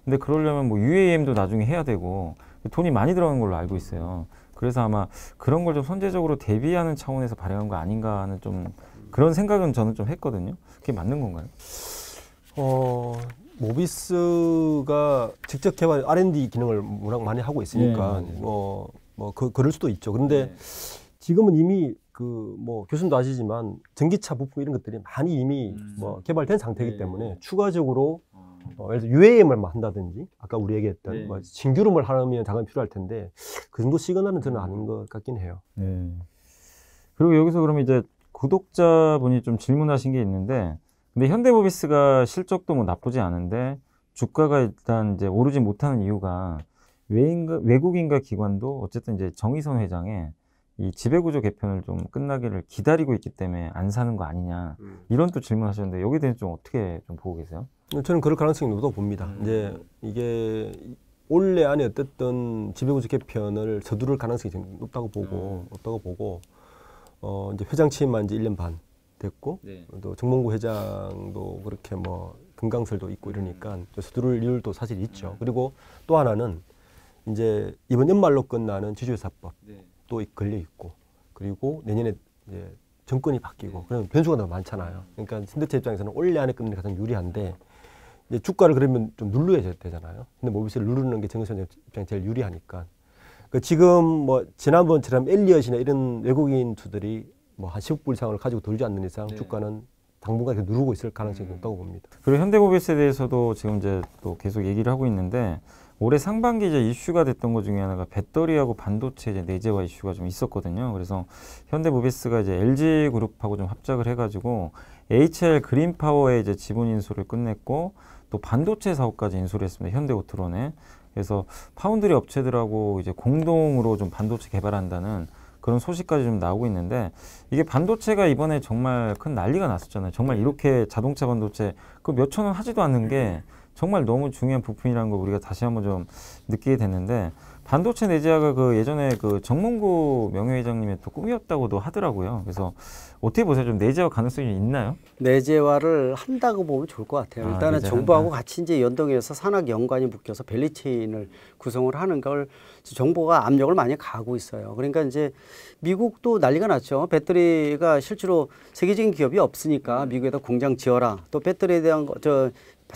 근데 그러려면 뭐 UAM도 나중에 해야 되고 돈이 많이 들어가는 걸로 알고 있어요. 그래서 아마 그런 걸 좀 선제적으로 대비하는 차원에서 발행한 거 아닌가 하는 좀 그런 생각은 저는 좀 했거든요. 그게 맞는 건가요? 모비스가 직접 개발 R&D 기능을 워낙 많이 하고 있으니까 그럴 수도 있죠. 그런데 지금은 이미 뭐 교수님도 아시지만 전기차 부품 이런 것들이 많이 이미 뭐 개발된 상태이기 때문에 추가적으로 예를 들어 UAM을 한다든지 아까 우리 얘기했던 뭐 신규름을 하면 자금이 필요할 텐데 그 정도 시그널은 저는 아닌 것 같긴 해요. 그리고 여기서 그러면 이제 구독자분이 좀 질문하신 게 있는데 근데 현대모비스가 실적도 뭐 나쁘지 않은데 주가가 일단 이제 오르지 못하는 이유가 외국인과 기관도 어쨌든 이제 정의선 회장의 이 지배구조 개편을 좀 끝나기를 기다리고 있기 때문에 안 사는 거 아니냐 이런 또 질문하셨는데 여기에 대해서 좀 어떻게 좀 보고 계세요? 저는 그럴 가능성이 높다고 봅니다. 이제 이게 올해 안에 어쨌든 지배구조 개편을 서두를 가능성이 높다고 보고 이제 회장 취임한 지 1년 반 됐고 또 정몽구 회장도 그렇게 뭐 금강설도 있고 이러니까 서두를 이유도 사실 있죠. 그리고 또 하나는 이제 이번 연말로 끝나는 지주회사법 또 걸려 있고 그리고 내년에 이제 정권이 바뀌고 그런 변수가 너무 많잖아요. 그러니까 현대차 입장에서는 올해 안에 끝내는 게 가장 유리한데 이제 주가를 그러면 좀 눌러야 되잖아요. 근데 모비스를 누르는 게 정의선 입장에 제일 유리하니까. 지금 뭐 지난번처럼 엘리엇이나 이런 외국인 투들이 뭐 한 10억 불 이상을 가지고 돌지 않는 이상 주가는 당분간 이렇게 누르고 있을 가능성이 높다고 봅니다. 그리고 현대모비스에 대해서도 지금 이제 또 계속 얘기를 하고 있는데 올해 상반기 이제 이슈가 됐던 것 중에 하나가 배터리하고 반도체 이제 내재화 이슈가 좀 있었거든요. 그래서 현대모비스가 이제 LG 그룹하고 좀 합작을 해가지고 HL 그린파워의 이제 지분 인수를 끝냈고 또 반도체 사업까지 인수를 했습니다. 현대오트론에. 그래서 파운드리 업체들하고 이제 공동으로 좀 반도체 개발한다는 그런 소식까지 좀 나오고 있는데 이게 반도체가 이번에 정말 큰 난리가 났었잖아요. 정말 이렇게 자동차 반도체 그 몇천 원 하지도 않는 게 정말 너무 중요한 부품이라는 걸 우리가 다시 한번 좀 느끼게 됐는데 반도체 내재화가 그 예전에 그 정몽구 명예회장님의 또 꿈이었다고도 하더라고요. 그래서 어떻게 보세요? 좀 내재화 가능성이 있나요? 내재화를 한다고 보면 좋을 것 같아요. 일단은 정부하고 같이 이제 연동해서 산학 연관이 묶여서 밸리체인을 구성을 하는 걸 정부가 압력을 많이 가하고 있어요. 그러니까 이제 미국도 난리가 났죠. 배터리가 실제로 세계적인 기업이 없으니까 미국에다 공장 지어라. 또 배터리에 대한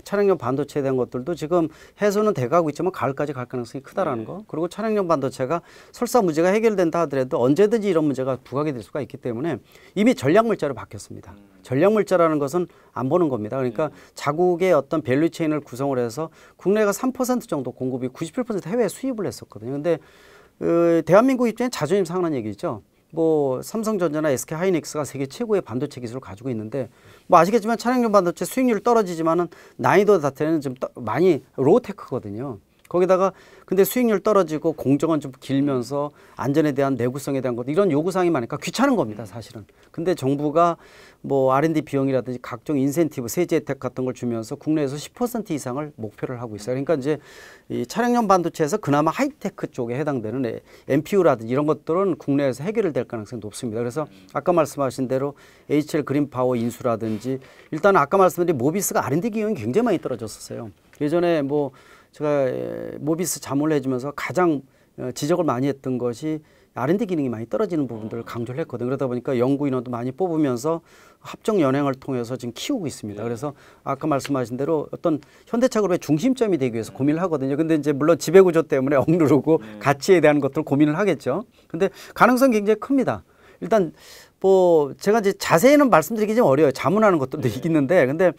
차량용 반도체에 대한 것들도 지금 해소는 돼가고 있지만 가을까지 갈 가능성이 크다라는 거. 그리고 차량용 반도체가 설사 문제가 해결된다 하더라도 언제든지 이런 문제가 부각이 될 수가 있기 때문에 이미 전략물자로 바뀌었습니다. 전략물자라는 것은 안 보는 겁니다. 그러니까 자국의 어떤 밸류체인을 구성을 해서 국내가 3% 정도 공급이 97% 해외 수입을 했었거든요. 근데 대한민국 입장에 자존심 상하는 얘기죠. 뭐 삼성전자나 SK하이닉스가 세계 최고의 반도체 기술을 가지고 있는데 뭐 아시겠지만 차량용 반도체 수익률 떨어지지만은 난이도 자체는 좀 많이 로우테크거든요. 거기다가 근데 수익률 떨어지고 공정은 좀 길면서 안전에 대한 내구성에 대한 것 이런 요구사항이 많으니까 귀찮은 겁니다, 사실은. 근데 정부가 뭐 R&D 비용이라든지 각종 인센티브, 세제 혜택 같은 걸 주면서 국내에서 10% 이상을 목표를 하고 있어요. 그러니까 이제 이 차량용 반도체에서 그나마 하이테크 쪽에 해당되는 MPU라든지 이런 것들은 국내에서 해결이 될 가능성이 높습니다. 그래서 아까 말씀하신 대로 HL 그린파워 인수라든지 일단 아까 말씀드린 모비스가 R&D 기용이 굉장히 많이 떨어졌었어요. 예전에 뭐 제가 모비스 자문을 해주면서 가장 지적을 많이 했던 것이 R&D 기능이 많이 떨어지는 부분들을 강조를 했거든요. 그러다 보니까 연구 인원도 많이 뽑으면서 합종 연행을 통해서 지금 키우고 있습니다. 그래서 아까 말씀하신 대로 어떤 현대차 그룹의 중심점이 되기 위해서 고민을 하거든요. 근데 이제 물론 지배구조 때문에 억누르고 가치에 대한 것들을 고민을 하겠죠. 근데 가능성이 굉장히 큽니다. 일단 뭐 제가 이제 자세히는 말씀드리기 좀 어려워요. 자문하는 것들도 있는데 근데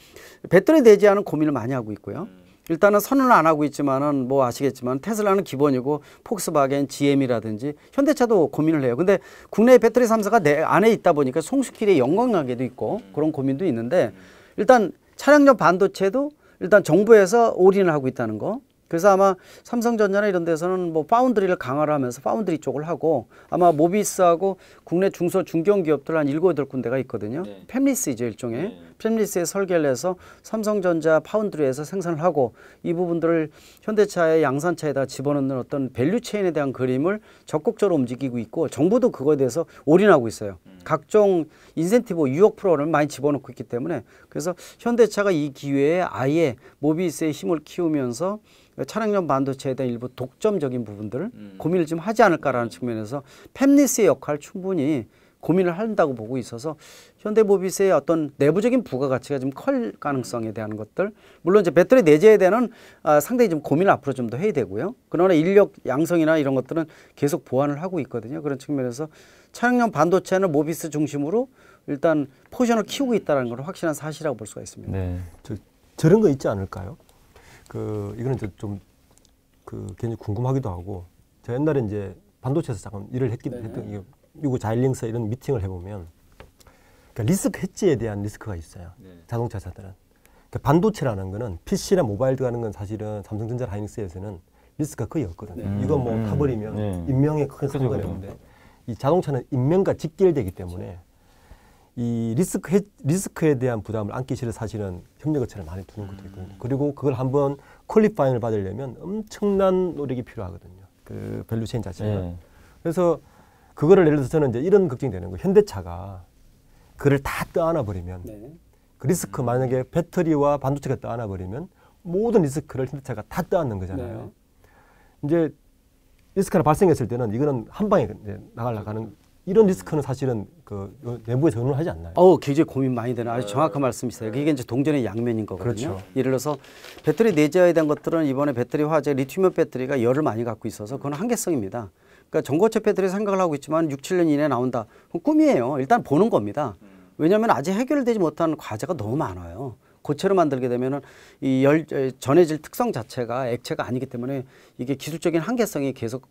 배터리 내재하는 고민을 많이 하고 있고요. 일단은 선언을 안 하고 있지만은 뭐 아시겠지만 테슬라는 기본이고 폭스바겐, GM이라든지 현대차도 고민을 해요. 근데 국내 배터리 3사가 내 안에 있다 보니까 송수길의 연관관계도 있고 그런 고민도 있는데 일단 차량용 반도체도 일단 정부에서 올인을 하고 있다는 거. 그래서 아마 삼성전자나 이런 데서는 뭐 파운드리를 강화를 하면서 파운드리 쪽을 하고 아마 모비스하고 국내 중소 중견기업들 한 7, 8군데가 있거든요. 팹리스이죠 일종의. 팹리스에 설계를 해서 삼성전자 파운드리에서 생산을 하고 이 부분들을 현대차의 양산차에다 집어넣는 어떤 밸류체인에 대한 그림을 적극적으로 움직이고 있고 정부도 그거에 대해서 올인하고 있어요. 각종 인센티브 유혹 프로그램을 많이 집어넣고 있기 때문에 그래서 현대차가 이 기회에 아예 모비스의 힘을 키우면서 차량용 반도체에 대한 일부 독점적인 부분들을 고민을 좀 하지 않을까라는 측면에서 팹리스의 역할 충분히 고민을 한다고 보고 있어서 현대모비스의 어떤 내부적인 부가가치가 좀 클 가능성에 대한 것들 물론 이제 배터리 내재에 대한 상당히 좀 고민을 앞으로 좀 더 해야 되고요. 그러나 인력 양성이나 이런 것들은 계속 보완을 하고 있거든요. 그런 측면에서 차량용 반도체는 모비스 중심으로 일단 포지션을 키우고 있다는 걸 확실한 사실이라고 볼 수가 있습니다. 네. 저런 거 있지 않을까요? 이거는 좀 굉장히 궁금하기도 하고 제가 옛날에 이제 반도체에서 잠깐 일을 했던 미국 자일링스 이런 미팅을 해보면 그러니까 리스크 해지에 대한 리스크가 있어요. 자동차 회사들은. 그러니까 반도체라는 거는 PC나 모바일 들어가는 건 사실은 삼성전자 하이닉스에서는 리스크가 거의 없거든요. 이거 뭐 타버리면 인명에 큰 상관이 없는데 이 자동차는 인명과 직결되기 때문에 이 리스크에 대한 부담을 안기 싫어 사실은 협력업체를 많이 두는 것도 있거든요. 그리고 그걸 한번 퀄리파잉을 받으려면 엄청난 노력이 필요하거든요. 그 밸류체인 자체가. 그래서 그거를 예를 들어서 저는 이제 이런 걱정이 되는 거예요. 현대차가 그를 다 떠안아 버리면 그 리스크 만약에 배터리와 반도체가 떠안아 버리면 모든 리스크를 현대차가 다 떠안는 거잖아요. 이제 리스크가 발생했을 때는 이거는 한 방에 나가는 이런 리스크는 사실은 그 내부에서 의논을 하지 않나요? 굉장히 고민 많이 되는 아주 정확한 말씀이세요. 그게 이제 동전의 양면인 거거든요. 그렇죠. 예를 들어서 배터리 내재에 대한 것들은 이번에 배터리 화재 리튬이온 배터리가 열을 많이 갖고 있어서 그건 한계성입니다. 그러니까 전고체 배터리 생각을 하고 있지만 6, 7년 이내에 나온다. 그건 꿈이에요. 일단 보는 겁니다. 왜냐하면 아직 해결되지 못한 과제가 너무 많아요. 고체로 만들게 되면은 이 전해질 특성 자체가 액체가 아니기 때문에 이게 기술적인 한계성이 계속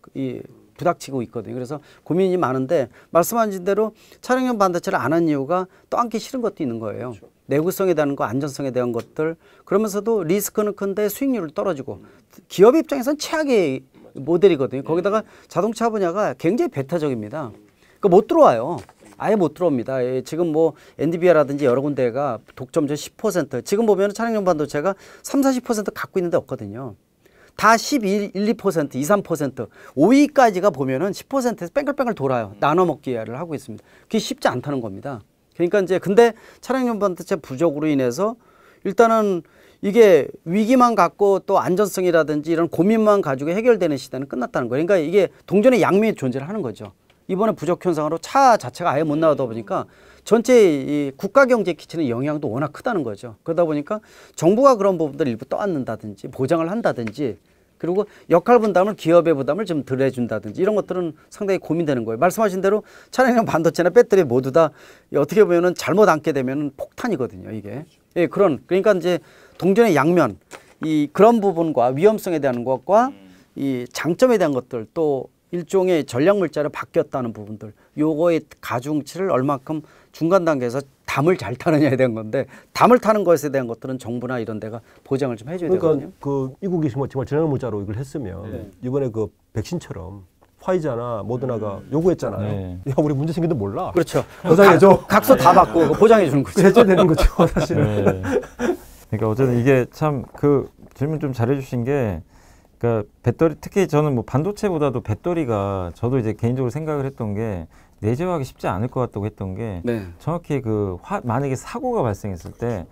부닥치고 있거든요. 그래서 고민이 많은데 말씀하신 대로 차량용 반도체를 안 한 이유가 또 안기 싫은 것도 있는 거예요. 그렇죠. 내구성에 대한 거, 안전성에 대한 것들 그러면서도 리스크는 큰데 수익률을 떨어지고 기업 입장에서는 최악의 모델이거든요. 거기다가 자동차 분야가 굉장히 배타적입니다. 그러니까 못 들어와요. 아예 못 들어옵니다. 지금 뭐 엔비디아라든지 여러 군데가 독점전 10% 지금 보면 차량용 반도체가 3, 40% 갖고 있는 데 없거든요. 다 11, 2%, 2, 3%, 5위까지가 보면은 10%에서 뺑글뺑글 돌아요. 나눠 먹기를 하고 있습니다. 그게 쉽지 않다는 겁니다. 그러니까 이제 근데 차량용 반도체 부족으로 인해서 일단은 이게 위기만 갖고 또 안전성이라든지 이런 고민만 가지고 해결되는 시대는 끝났다는 거예요. 그러니까 이게 동전의 양면이 존재를 하는 거죠. 이번에 부족 현상으로 차 자체가 아예 못 나오다 보니까 전체 이 국가 경제에 끼치는 영향도 워낙 크다는 거죠. 그러다 보니까 정부가 그런 부분들을 일부 떠안는다든지 보장을 한다든지 그리고 역할 분담을 기업의 부담을 좀 덜 해준다든지 이런 것들은 상당히 고민되는 거예요. 말씀하신 대로 차량용 반도체나 배터리 모두 다 어떻게 보면은 잘못 앉게 되면은 폭탄이거든요. 이게 그러니까 이제 동전의 양면 그런 부분과 위험성에 대한 것과 이 장점에 대한 것들 또 일종의 전략 물자로 바뀌었다는 부분들 요거의 가중치를 얼마큼 중간 단계에서 담을 잘 타느냐에 대한 건데 담을 타는 것에 대한 것들은 정부나 이런 데가 보장을 좀 해줘야 되거든요. 그 미국이 정말 전략 물자로 이걸 했으면 이번에 그 백신처럼 화이자나 모더나가 요구했잖아요. 야 우리 문제 생긴도 몰라. 그렇죠. 보장해줘. 각서 다 받고 보장해 주는 거죠. 해줘야 되는 거죠 사실은. 그러니까 어쨌든 이게 참 그 질문 좀 잘해주신 게 그러니까 배터리 특히 저는 뭐 반도체보다도 배터리가 저도 이제 개인적으로 생각을 했던 게 내재화하기 쉽지 않을 것 같다고 했던 게 정확히 만약에 사고가 발생했을 때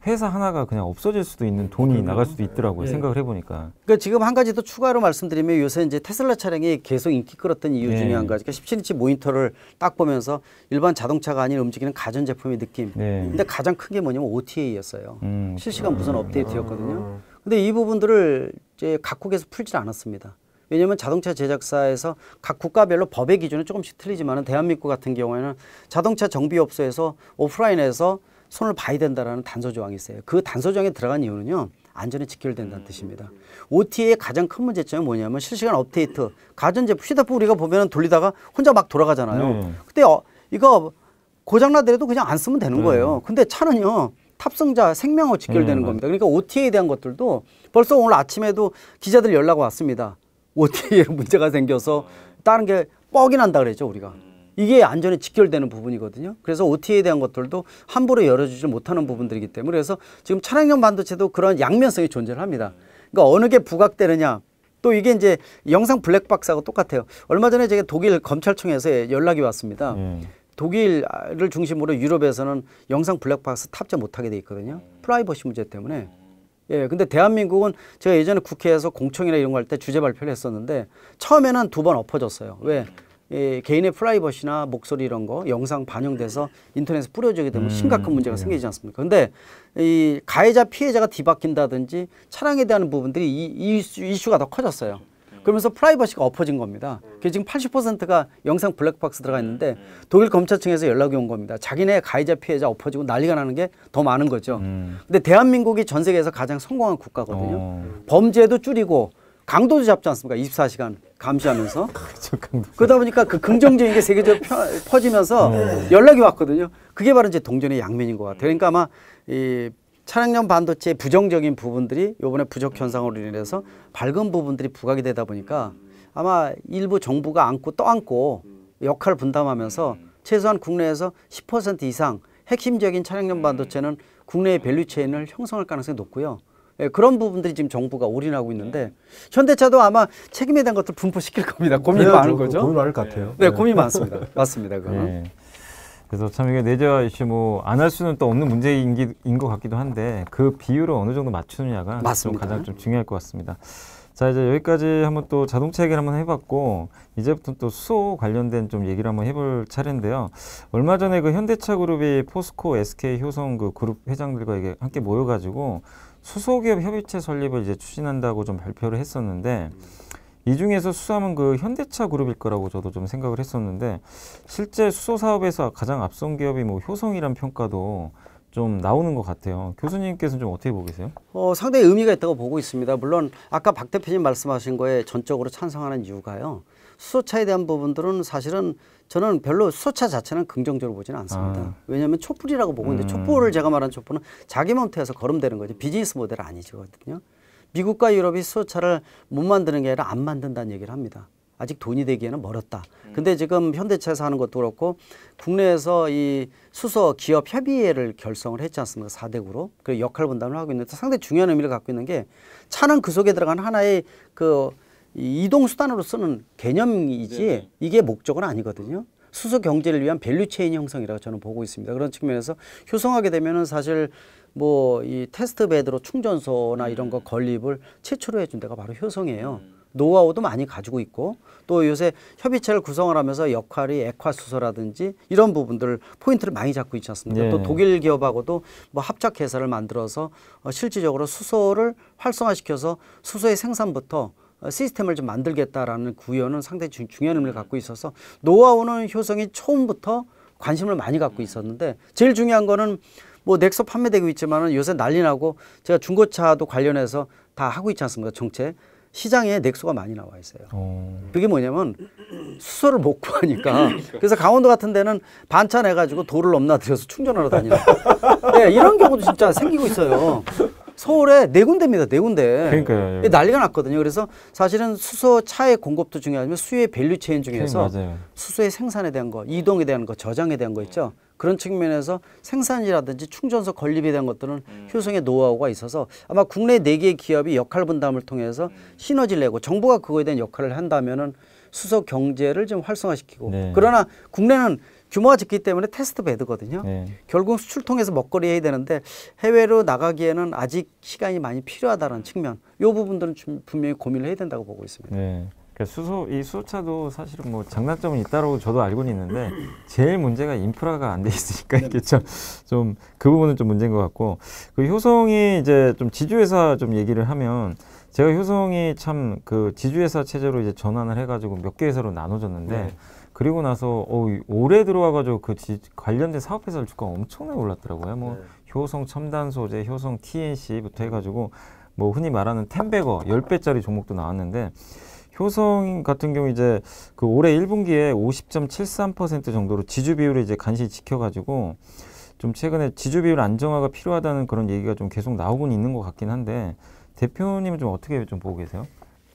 회사 하나가 그냥 없어질 수도 있는 돈이 나갈 수도 있더라고요. 생각을 해보니까. 그러니까 지금 한 가지 더 추가로 말씀드리면 요새 이제 테슬라 차량이 계속 인기 끌었던 이유 중에 한 가지가 17인치 모니터를 딱 보면서 일반 자동차가 아닌 움직이는 가전제품의 느낌. 근데 가장 큰 게 뭐냐면 OTA였어요. 실시간 무선 업데이트였거든요. 근데 이 부분들을 이제 각국에서 풀질 않았습니다. 왜냐하면 자동차 제작사에서 각 국가별로 법의 기준은 조금씩 틀리지만 대한민국 같은 경우에는 자동차 정비업소에서 오프라인에서 손을 봐야 된다라는 단서 조항이 있어요. 그 단서 조항에 들어간 이유는요. 안전이 지켜된다는 뜻입니다. OTA의 가장 큰 문제점은 뭐냐면 실시간 업데이트, 가전제품, 휴대폰 우리가 보면 돌리다가 혼자 막 돌아가잖아요. 근데 이거 고장나더라도 그냥 안 쓰면 되는 거예요. 근데 차는요. 탑승자 생명하고 직결되는 겁니다. 그러니까 OTA에 대한 것들도 벌써 오늘 아침에도 기자들 연락 왔습니다. OTA에 문제가 생겨서 다른 게 뻑이 난다 그랬죠, 우리가. 이게 안전에 직결되는 부분이거든요. 그래서 OTA에 대한 것들도 함부로 열어주지 못하는 부분들이기 때문에 그래서 지금 차량용 반도체도 그런 양면성이 존재를 합니다. 그러니까 어느 게 부각되느냐. 또 이게 이제 영상 블랙박스하고 똑같아요. 얼마 전에 제가 독일 검찰청에서 연락이 왔습니다. 독일을 중심으로 유럽에서는 영상 블랙박스 탑재 못하게 돼 있거든요. 프라이버시 문제 때문에. 예, 근데 대한민국은 제가 예전에 국회에서 공청이나 이런 거 할 때 주제 발표를 했었는데 처음에는 2번 엎어졌어요. 왜? 개인의 프라이버시나 목소리 이런 거 영상 반영돼서 인터넷에 뿌려지게 되면 심각한 문제가 생기지 않습니까? 근데 이 가해자 피해자가 뒤바뀐다든지 차량에 대한 부분들이 이 이슈가 더 커졌어요. 그러면서 프라이버시가 엎어진 겁니다. 그게 지금 80%가 영상 블랙박스 들어가 있는데 독일 검찰청에서 연락이 온 겁니다. 자기네 가해자 피해자 엎어지고 난리가 나는 게 더 많은 거죠. 근데 대한민국이 전 세계에서 가장 성공한 국가거든요. 범죄도 줄이고 강도도 잡지 않습니까? 24시간 감시하면서. 그러다 보니까 그 긍정적인 게 세계적으로 퍼지면서 연락이 왔거든요. 그게 바로 이제 동전의 양면인 것 같아요. 그러니까 아마 이 차량용 반도체의 부정적인 부분들이 이번에 부적 현상으로 인해서 밝은 부분들이 부각이 되다 보니까 아마 일부 정부가 안고 떠안고 역할을 분담하면서 최소한 국내에서 10% 이상 핵심적인 차량용 반도체는 국내의 밸류체인을 형성할 가능성이 높고요. 예, 그런 부분들이 지금 정부가 올인하고 있는데 현대차도 아마 책임에 대한 것들 분포시킬 겁니다. 고민이 많은 거죠. 고민 많을 것 같아요. 네, 고민이 많습니다. 맞습니다. 그건. 그래서 참 이게 내재화 이슈 뭐 안 할 수는 또 없는 문제인 것 같기도 한데 그 비율을 어느 정도 맞추느냐가 좀 가장 좀 중요할 것 같습니다. 자, 이제 여기까지 한번 또 자동차 얘기를 한번 해봤고 이제부터 또 수소 관련된 좀 얘기를 한번 해볼 차례인데요. 얼마 전에 그 현대차 그룹이 포스코, SK, 효성 그 그룹 회장들과 이게 함께 모여가지고 수소기업 협의체 설립을 이제 추진한다고 좀 발표를 했었는데 이 중에서 수소하면 그 현대차 그룹일 거라고 저도 좀 생각을 했었는데 실제 수소 사업에서 가장 앞선 기업이 뭐 효성이란 평가도 좀 나오는 것 같아요. 교수님께서는 좀 어떻게 보고 계세요? 상당히 의미가 있다고 보고 있습니다. 물론 아까 박 대표님 말씀하신 거에 전적으로 찬성하는 이유가요. 수소차에 대한 부분들은 사실은 저는 별로 수소차 자체는 긍정적으로 보지는 않습니다. 왜냐하면 촛불이라고 보고 있는데 촛불을 제가 말한 촛불은 자기 맘대로서 거름되는 거죠. 비즈니스 모델 아니거든요. 미국과 유럽이 수소차를 못 만드는 게 아니라 안 만든다는 얘기를 합니다. 아직 돈이 되기에는 멀었다. 근데 지금 현대차에서 하는 것도 그렇고 국내에서 이 수소 기업 협의회를 결성을 했지 않습니까? 4대구로. 그 역할 분담을 하고 있는데 상당히 중요한 의미를 갖고 있는 게 차는 그 속에 들어간 하나의 그 이동 수단으로 쓰는 개념이지 이게 목적은 아니거든요. 수소 경제를 위한 밸류체인 형성이라고 저는 보고 있습니다. 그런 측면에서 효성하게 되면은 사실 뭐 이 테스트 베드로 충전소나 이런 거 건립을 최초로 해준 데가 바로 효성이에요. 노하우도 많이 가지고 있고 또 요새 협의체를 구성을 하면서 역할이 액화수소라든지 이런 부분들 포인트를 많이 잡고 있지 않습니까? 또 독일 기업하고도 뭐 합작 회사를 만들어서 실질적으로 수소를 활성화시켜서 수소의 생산부터 시스템을 좀 만들겠다라는 구현은 상당히 중요한 의미를 갖고 있어서 노하우는 효성이 처음부터 관심을 많이 갖고 있었는데 제일 중요한 거는 뭐 넥소 판매되고 있지만은 요새 난리 나고 제가 중고차도 관련해서 다 하고 있지 않습니까? 정책. 시장에 넥소가 많이 나와 있어요. 그게 뭐냐면 수소를 못 구하니까. 그래서 강원도 같은 데는 반차 내가지고 도를 넘나들여서 충전하러 다니는. 네, 이런 경우도 진짜 생기고 있어요. 서울에 4군데입니다. 4군데. 그러니까요. 난리가 났거든요. 그래서 사실은 수소 차의 공급도 중요하지만 수의 밸류체인 중에서 수소의 생산에 대한 거, 이동에 대한 거, 저장에 대한 거 있죠. 그런 측면에서 생산이라든지 충전소 건립에 대한 것들은 효성의 노하우가 있어서 아마 국내 4개의 기업이 역할 분담을 통해서 시너지를 내고 정부가 그거에 대한 역할을 한다면은 수소 경제를 좀 활성화시키고 그러나 국내는 규모가 적기 때문에 테스트 베드거든요. 네. 결국 수출 통해서 먹거리 해야 되는데 해외로 나가기에는 아직 시간이 많이 필요하다는 측면, 이 부분들은 분명히 고민을 해야 된다고 보고 있습니다. 네. 이 수소차도 사실은 뭐 장단점은 있다고 저도 알고는 있는데 제일 문제가 인프라가 안 돼 있으니까 이게 좀 그 부분은 좀 문제인 것 같고, 그 효성이 이제 좀 지주회사 좀 얘기를 하면, 제가 효성이 참 그 지주회사 체제로 이제 전환을 해가지고 몇 개 회사로 나눠졌는데 네. 그리고 나서 올해 들어와가지고 그 관련된 사업회사 주가가 엄청나게 올랐더라고요. 뭐 네. 효성 첨단 소재, 효성 TNC부터 해가지고 뭐 흔히 말하는 텐베거 10배짜리 종목도 나왔는데, 효성 같은 경우 이제 그 올해 1분기에 50.73% 정도로 지주 비율을 이제 간신히 지켜가지고 좀 최근에 지주 비율 안정화가 필요하다는 그런 얘기가 좀 계속 나오고는 있는 것 같긴 한데, 대표님은 좀 어떻게 좀 보고 계세요?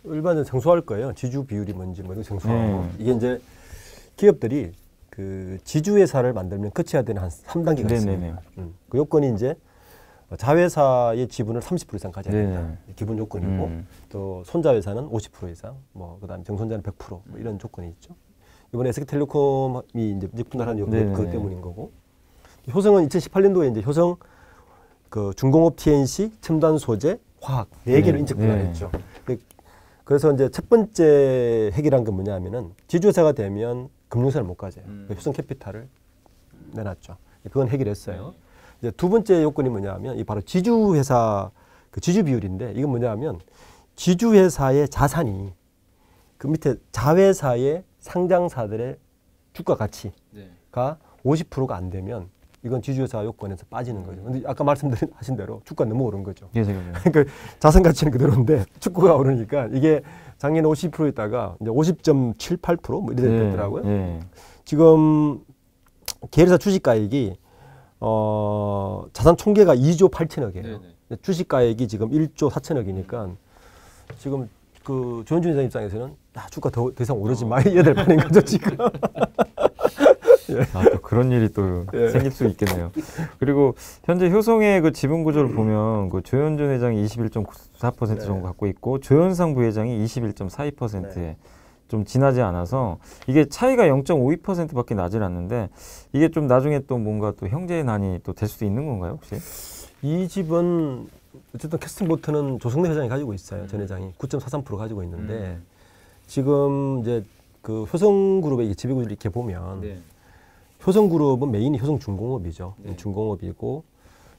일반적으로 생소할 거예요. 지주 비율이 뭔지 뭐 생소하고 이게 이제 기업들이 그 지주 회사를 만들면 거쳐야 되는 한 3단계가 있습니다. 그 요건이 이제 자회사의 지분을 30% 이상 가져야 된다. 기본 요건이고 또 손자 회사는 50% 이상, 뭐 그다음에 정손자는 100% 뭐 이런 조건이 있죠. 이번에 SK텔레콤이 이제 분할한 그것 때문인 거고, 효성은 2018년도에 이제 효성 그 중공업 TNC, 첨단 소재, 화학 4개를 인적 분할했죠. 그래서 이제 첫 번째 핵이란 건 뭐냐면은 지주회사가 되면 금융사를 못 가져요. 효성캐피탈을 내놨죠. 그건 해결했어요. 이제 두 번째 요건이 뭐냐면 이 바로 지주회사 그 지주 비율인데, 이건 뭐냐면 지주회사의 자산이 그 밑에 자회사의 상장사들의 주가 가치가 50%가 안 되면 이건 지주회사 요건에서 빠지는 거죠. 근데 아까 말씀하신 대로 주가 너무 오른 거죠. 그러니까 자산 가치는 그대로인데 주가가 오르니까 이게 작년에 50%였다가 이제 50.78% 뭐 이렇게 됐더라고요. 지금 계열사 주식가액이 자산 총계가 2조 8천억이에요. 주식가액이 지금 1조 4천억이니까 지금 그 조현준 회장 입장에서는 주가 더 이상 오르지 말아야 될 판인 거죠 지금. 또 그런 일이 또 생길 수 있겠네요. 그리고 현재 효성의 그 지분 구조를 보면 그 조현준 회장이 21.94% 정도 갖고 있고 조현상 부회장이 21.42%에 좀 지나지 않아서 이게 차이가 0.52%밖에 나질 않는데, 이게 좀 나중에 또 뭔가 또 형제난이 또 될 수도 있는 건가요, 혹시? 이 집은 어쨌든 캐스팅보트는 조성래 회장이 가지고 있어요. 전 회장이 9.43% 가지고 있는데 지금 이제 그 효성그룹의 지배구조를 이렇게 보면 효성그룹은 메인이 효성중공업이죠. 중공업이고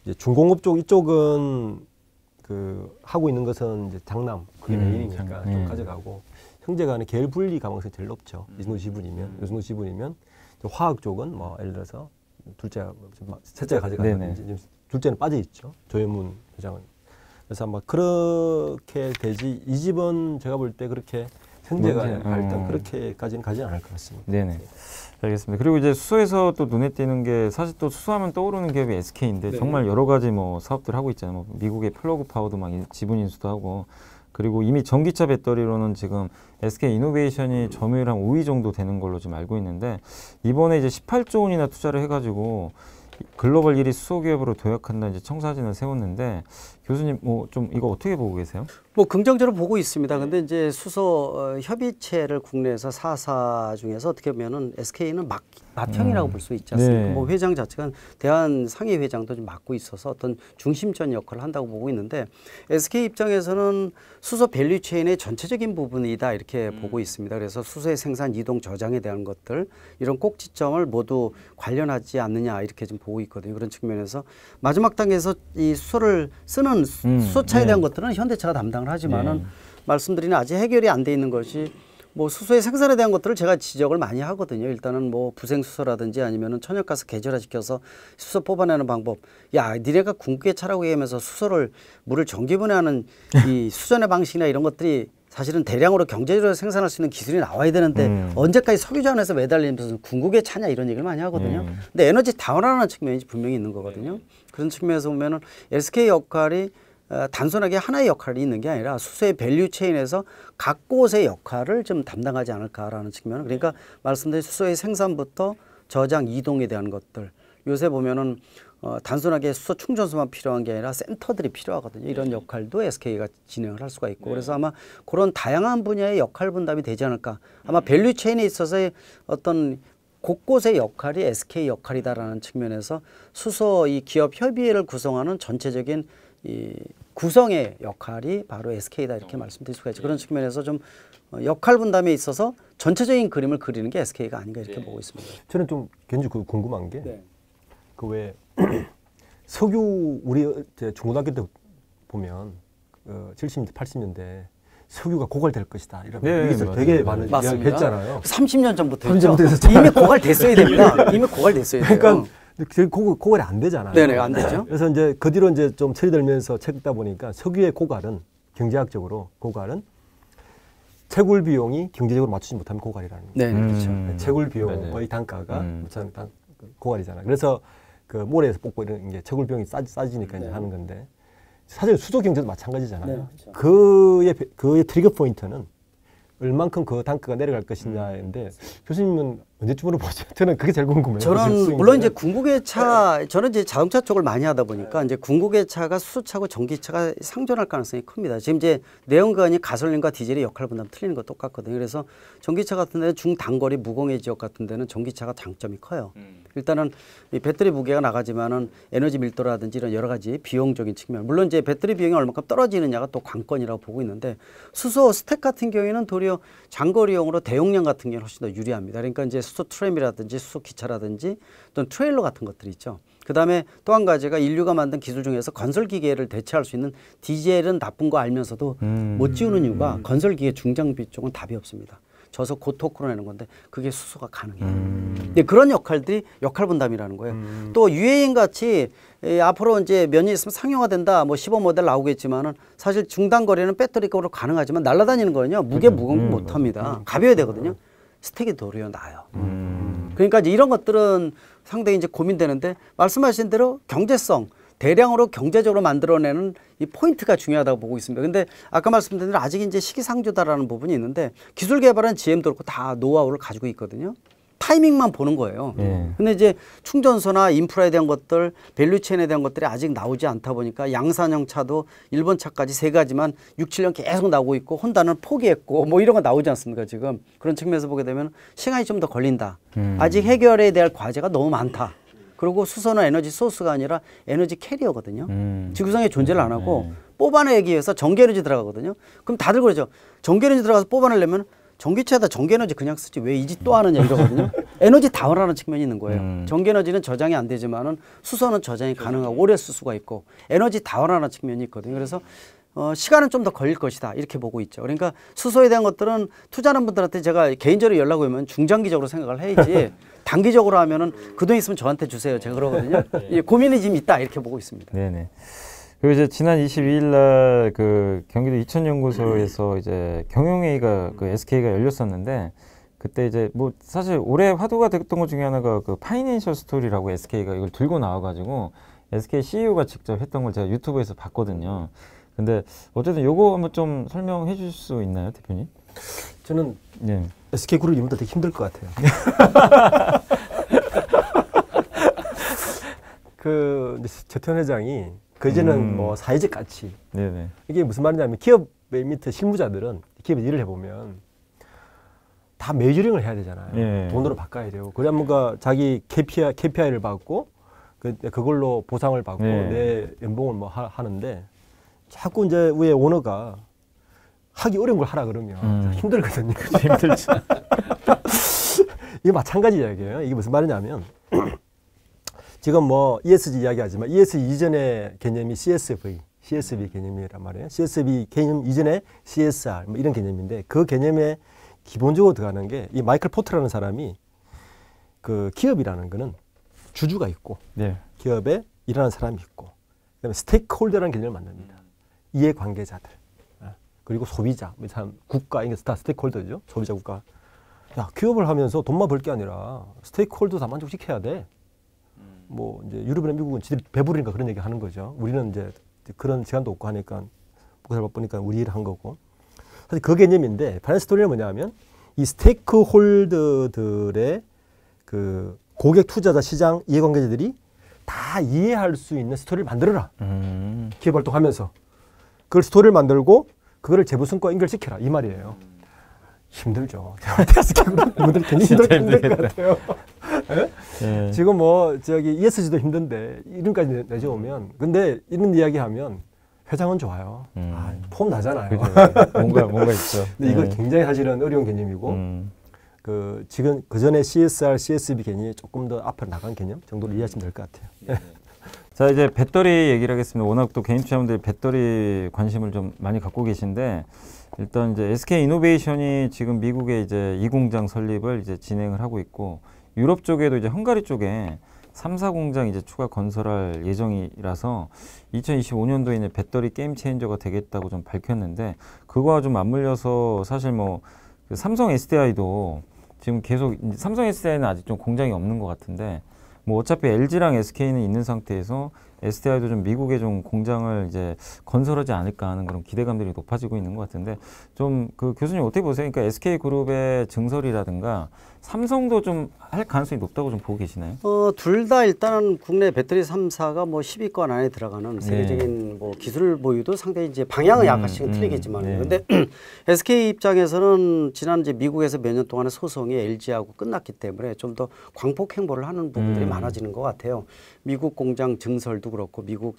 이제 중공업 쪽 이쪽은 그 하고 있는 것은 이제 장남 그게 메인이니까 좀 가져가고, 형제간의 계열 분리 가능성이 제일 높죠. 이 정도 지분이면 화학 쪽은 뭐 예를 들어서 셋째가 가져가든지 둘째는 빠져 있죠. 조현문 회장은. 그래서 아마 그렇게 되지, 이 집은 제가 볼 때 그렇게 형제가 일단 그렇게까지는 가지 않을 것 같습니다. 네네. 알겠습니다. 그리고 이제 수소에서 또 눈에 띄는 게, 사실 또 수소하면 떠오르는 기업이 SK인데 정말 여러 가지 뭐 사업들 하고 있잖아요. 뭐 미국의 플러그 파워도 막 지분 인수도 하고, 그리고 이미 전기차 배터리로는 지금 SK 이노베이션이 점유율 한 5위 정도 되는 걸로 지금 알고 있는데, 이번에 이제 18조 원이나 투자를 해가지고 글로벌 1위 수소 기업으로 도약한다 이제 청사진을 세웠는데, 교수님 뭐 좀 이거 어떻게 보고 계세요? 뭐 긍정적으로 보고 있습니다. 근데 이제 수소 협의체를 국내에서 4사 중에서 어떻게 보면은 SK는 맏형이라고 볼 수 있지 않습니까? 뭐 회장 자체가 대한 상위 회장도 좀 맡고 있어서 어떤 중심전 역할을 한다고 보고 있는데, SK 입장에서는 수소 밸류체인의 전체적인 부분이다 이렇게 보고 있습니다. 그래서 수소의 생산, 이동, 저장에 대한 것들, 이런 꼭지점을 모두 관련하지 않느냐 이렇게 좀 보고 있거든요. 그런 측면에서 마지막 단계에서 이 수소를 쓰는 수소차에 대한 것들은 현대차가 담당을 하지만은 말씀드린 아직 해결이 안 돼 있는 것이, 뭐 수소의 생산에 대한 것들을 제가 지적을 많이 하거든요. 일단은 뭐 부생수소라든지 아니면은 천연가스 계절화시켜서 수소 뽑아내는 방법. 야, 니네가 궁극의 차라고 얘기하면서 수소를 물을 전기분해하는 이 수전의 방식이나 이런 것들이 사실은 대량으로 경제적으로 생산할 수 있는 기술이 나와야 되는데 언제까지 석유주 안에서 매달리면서 궁극의 차냐 이런 얘기를 많이 하거든요. 근데 에너지 다운하는 측면이 분명히 있는 거거든요. 그런 측면에서 보면은 SK 역할이 단순하게 하나의 역할이 있는 게 아니라 수소의 밸류 체인에서 각 곳의 역할을 좀 담당하지 않을까라는 측면. 그러니까 말씀드린 수소의 생산부터 저장, 이동에 대한 것들. 요새 보면은 단순하게 수소 충전소만 필요한 게 아니라 센터들이 필요하거든요. 이런 역할도 SK가 진행을 할 수가 있고, 그래서 아마 그런 다양한 분야의 역할 분담이 되지 않을까. 아마 밸류 체인에 있어서의 어떤 곳곳의 역할이 SK 역할이다라는 측면에서 수소 이 기업 협의회를 구성하는 전체적인 이 구성의 역할이 바로 SK다 이렇게 말씀드릴 수가 있죠. 그런 측면에서 좀 역할 분담에 있어서 전체적인 그림을 그리는 게 SK가 아닌가 이렇게 보고 있습니다. 저는 좀 개인적으로 궁금한 게 네. 그 왜 석유 우리 중고등학교 때 보면 70년대 80년대 석유가 고갈될 것이다 이런 네, 얘기를 맞아요. 되게 많은 맞습니다. 이야기 했잖아요. 30년 전부터 30년 했죠. 전부터 했었잖아요. 이미 고갈됐어야 됩니다. 이미 고갈됐어야 돼요. 그러니까 그 고갈이 안 되잖아요. 네네, 안 되죠. 그래서 이제 그 뒤로 이제 좀 처리되면서 책 읽다 보니까 석유의 고갈은 경제학적으로 고갈은 채굴 비용이 경제적으로 맞추지 못하면 고갈이라는 거예요. 네, 그렇죠. 채굴 비용의 맞아요. 단가가 고갈이잖아요. 그래서 그 모래에서 뽑고 이런 게 채굴 비용이 싸지니까 이제 하는 건데 사실 수소 경제도 마찬가지잖아요. 네, 그렇죠. 그의 트리거 포인트는 얼만큼 그 단가가 내려갈 것이냐인데 교수님은 언제쯤으로 보죠? 저는 그게 제일 궁금해요. 저는 물론 이제 궁극의 차, 저는 이제 자동차 쪽을 많이 하다 보니까 이제 궁극의 차가 수소차고 전기차가 상존할 가능성이 큽니다. 지금 이제 내연기관이 가솔린과 디젤의 역할 분담 틀리는 거 똑같거든요. 그래서 전기차 같은 데는 중단거리 무공해 지역 같은 데는 전기차가 장점이 커요. 일단은 이 배터리 무게가 나가지만은 에너지 밀도라든지 이런 여러 가지 비용적인 측면, 물론 이제 배터리 비용이 얼마큼 떨어지느냐가 또 관건이라고 보고 있는데 수소 스택 같은 경우에는 도리어 장거리용으로 대용량 같은 경우는 훨씬 더 유리합니다. 그러니까 이제 수소 트램이라든지 수소 기차라든지 또는 트레일러 같은 것들이 있죠. 그 다음에 또 한 가지가 인류가 만든 기술 중에서 건설 기계를 대체할 수 있는 디젤은 나쁜 거 알면서도 못 지우는 이유가 건설 기계 중장비 쪽은 답이 없습니다. 져서 고토크로 내는 건데 그게 수소가 가능해요. 근데 그런 역할들이 역할 분담이라는 거예요. 또 유해인 같이 앞으로 이제 몇 년 있으면 상용화된다. 뭐 15 모델 나오겠지만은 사실 중단 거리는 배터리급으로 가능하지만 날아다니는 거는요 무게 무거운 거 못합니다. 가벼워야 되거든요. 스택이 도리어 나아요. 그러니까 이제 이런 것들은 상당히 이제 고민되는데 말씀하신 대로 경제성, 대량으로 경제적으로 만들어내는 이 포인트가 중요하다고 보고 있습니다. 근데 아까 말씀드린 대로 아직 이제 시기상조다라는 부분이 있는데 기술 개발은 GM도 그렇고 다 노하우를 가지고 있거든요. 타이밍만 보는 거예요. 근데 이제 충전소나 인프라에 대한 것들, 밸류체인에 대한 것들이 아직 나오지 않다 보니까 양산형 차도 일본 차까지 3가지만 6, 7년 계속 나오고 있고 혼다는 포기했고 뭐 이런 거 나오지 않습니까 지금. 그런 측면에서 보게 되면 시간이 좀 더 걸린다. 아직 해결해야 될 과제가 너무 많다. 그리고 수소는 에너지 소스가 아니라 에너지 캐리어거든요. 지구상에 존재를 안 하고 뽑아내기 위해서 전기에너지 들어가거든요. 그럼 다들 그러죠. 전기에너지 들어가서 뽑아내려면 전기차에다 전기에너지 그냥 쓰지 왜 이 짓 또 하느냐 이러거든요. 에너지 다원하는 측면이 있는 거예요. 전기에너지는 저장이 안 되지만은 수소는 저장이 가능하고 오래 쓸 수가 있고 에너지 다원하는 측면이 있거든요. 그래서 시간은 좀 더 걸릴 것이다 이렇게 보고 있죠. 그러니까 수소에 대한 것들은 투자하는 분들한테 제가 개인적으로 연락 오면 중장기적으로 생각을 해야지 단기적으로 하면은 그 돈 있으면 저한테 주세요. 제가 그러거든요. 고민이 지금 있다 이렇게 보고 있습니다. 네네. 그리고 이제 지난 22일 날 그 경기도 이천연구소에서 이제 경영회의가 그 SK가 열렸었는데 그때 이제 뭐 사실 올해 화두가 됐던 것 중에 하나가 그 파이낸셜 스토리라고 SK가 이걸 들고 나와가지고 SK CEO가 직접 했던 걸 제가 유튜브에서 봤거든요. 근데 어쨌든 요거 한번 좀 설명해 주실 수 있나요, 대표님? 저는 네. SK그룹 이름도 되게 힘들 것 같아요. 그 최태원 회장이 그제는 뭐 사회적 가치. 네네. 이게 무슨 말이냐면 기업의 밑에 실무자들은 기업에 일을 해보면 다 메이저링을 해야 되잖아요. 예. 돈으로 바꿔야 되고 그래야 뭔가 자기 KPI를 받고 그걸로 보상을 받고 예. 내 연봉을 뭐 하는데 자꾸 이제 위에 오너가 하기 어려운 걸 하라 그러면 힘들거든요. 힘들죠. 이게 마찬가지 이야기예요. 이게 무슨 말이냐면 지금 뭐 ESG 이야기하지만 ESG 이전의 개념이 CSV 개념이란 말이에요. CSV 개념 이전에 CSR 뭐 이런 개념인데 그 개념에 기본적으로 들어가는 게 이 마이클 포트라는 사람이 그 기업이라는 거는 주주가 있고 네. 기업에 일하는 사람이 있고 그다음에 스테이크홀더라는 개념을 만듭니다. 이해관계자들 그리고 소비자, 국가 이게 다 스테이크홀더죠. 소비자 국가. 야 기업을 하면서 돈만 벌 게 아니라 스테이크홀더 다 만족시켜야 돼. 뭐 이제 유럽이나 미국은 지들이 배부르니까 그런 얘기 하는 거죠. 우리는 이제 그런 시간도 없고 하니까 잘 바쁘니까 우리 일을 한 거고. 사실 그 개념인데 파이낸셜 스토리는 뭐냐면 이 스테이크홀더들의 그 고객, 투자자, 시장, 이해관계자들이 다 이해할 수 있는 스토리를 만들어라. 기업 활동하면서 그걸 스토리를 만들고 그거를 재무성과 연결시켜라 이 말이에요. 힘들죠. 제가 굉장히 힘들 것 같아요. 예. 지금 뭐 저기 ESG도 힘든데 이름까지 내줘오면 근데 이런 이야기하면 회장은 좋아요. 폼 나잖아요. 그죠. 뭔가 있죠. 근데 이거 예. 굉장히 사실은 어려운 개념이고 그 지금 그 전에 CSR, CSB 개념이 조금 더 앞으로 나간 개념 정도로 이해하시면 될 것 같아요. 자, 이제 배터리 얘기를 하겠습니다. 워낙 또 개인 투자자분들이 배터리 관심을 좀 많이 갖고 계신데 일단 이제 SK 이노베이션이 지금 미국에 이제 2공장 설립을 이제 진행을 하고 있고 유럽 쪽에도 이제 헝가리 쪽에 3, 4공장 이제 추가 건설할 예정이라서 2025년도에 이제 배터리 게임 체인저가 되겠다고 좀 밝혔는데 그거와 좀 맞물려서 사실 뭐 그 삼성 SDI도 지금 계속 삼성 SDI는 아직 좀 공장이 없는 것 같은데 뭐 어차피 LG랑 SK는 있는 상태에서 SDI도 좀 미국에 좀 공장을 이제 건설하지 않을까 하는 그런 기대감들이 높아지고 있는 것 같은데 좀 그 교수님 어떻게 보세요? 그러니까 SK 그룹의 증설이라든가 삼성도 좀 할 가능성이 높다고 좀 보고 계시나요? 둘 다 일단은 국내 배터리 3사가 뭐 10위권 안에 들어가는 세계적인 뭐 기술 보유도 상당히 이제 방향은 약간씩은 틀리겠지만 근데 SK 입장에서는 지난 이제 미국에서 몇 년 동안의 소송이 LG하고 끝났기 때문에 좀 더 광폭 행보를 하는 부분들이 많아지는 것 같아요. 미국 공장 증설도 그렇고 미국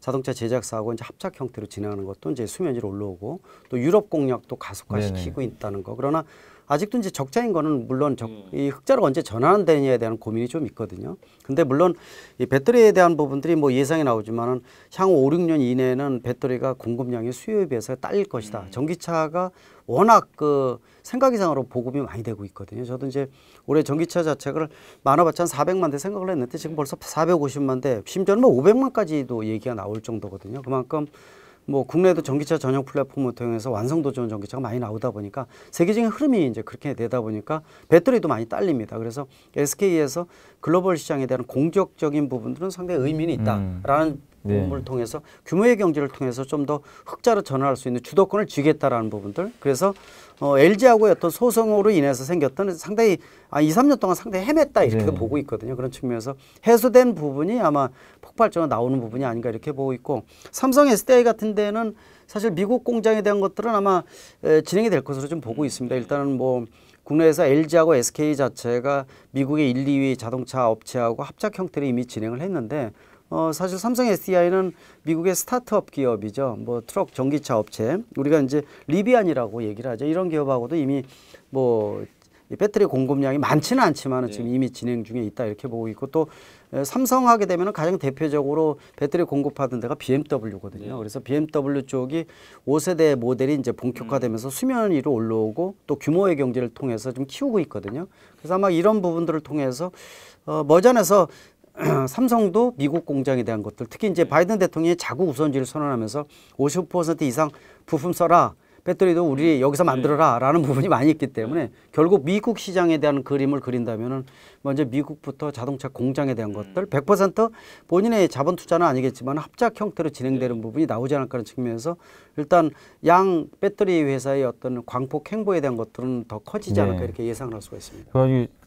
자동차 제작사하고 이제 합작 형태로 진행하는 것도 이제 수면 위로 올라오고 또 유럽 공략도 가속화시키고 있다는 거. 그러나 아직도 이제 적자인 거는 물론 이 흑자로 언제 전환되느냐에 대한 고민이 좀 있거든요. 근데 물론 이 배터리에 대한 부분들이 뭐 예상이 나오지만은 향후 5, 6년 이내에는 배터리가 공급량이 수요에 비해서 딸릴 것이다. 전기차가 워낙 그 생각 이상으로 보급이 많이 되고 있거든요. 저도 이제 올해 전기차 자체를 많아봤자 한 400만 대 생각을 했는데 지금 벌써 450만 대, 심지어는 뭐 500만까지도 얘기가 나올 정도거든요. 그만큼 뭐 국내에도 전기차 전용 플랫폼을 통해서 완성도 좋은 전기차가 많이 나오다 보니까 세계적인 흐름이 이제 그렇게 되다 보니까 배터리도 많이 딸립니다. 그래서 SK에서 글로벌 시장에 대한 공격적인 부분들은 상당히 의미는 있다라는 부분을 통해서 규모의 경제를 통해서 좀 더 흑자로 전환할 수 있는 주도권을 쥐겠다라는 부분들. 그래서 LG하고의 어떤 소송으로 인해서 생겼던 상당히 2, 3년 동안 상당히 헤맸다 이렇게 보고 있거든요. 그런 측면에서 해소된 부분이 아마 폭발적으로 나오는 부분이 아닌가 이렇게 보고 있고 삼성 SDI 같은 데는 사실 미국 공장에 대한 것들은 아마 진행이 될 것으로 좀 보고 있습니다. 일단은 뭐 국내에서 LG하고 SK 자체가 미국의 1, 2위 자동차 업체하고 합작 형태로 이미 진행을 했는데 사실 삼성 SDI는 미국의 스타트업 기업이죠. 뭐 트럭 전기차 업체, 우리가 이제 리비안이라고 얘기를 하죠. 이런 기업하고도 이미 뭐 배터리 공급량이 많지는 않지만 지금 이미 진행 중에 있다 이렇게 보고 있고 또 삼성 하게 되면 가장 대표적으로 배터리 공급하던 데가 BMW거든요. 그래서 BMW 쪽이 5세대 모델이 이제 본격화되면서 수면 위로 올라오고 또 규모의 경제를 통해서 좀 키우고 있거든요. 그래서 아마 이런 부분들을 통해서 머지않아서 삼성도 미국 공장에 대한 것들, 특히 이제 바이든 대통령이 자국 우선주의를 선언하면서 50% 이상 부품 써라, 배터리도 우리 여기서 만들어라 라는 부분이 많이 있기 때문에 결국 미국 시장에 대한 그림을 그린다면은 먼저 미국부터 자동차 공장에 대한 것들 100% 본인의 자본 투자는 아니겠지만 합작 형태로 진행되는 부분이 나오지 않을까 하는 측면에서 일단 양 배터리 회사의 어떤 광폭 행보에 대한 것들은 더 커지지 않을까 이렇게 예상을 할 수가 있습니다.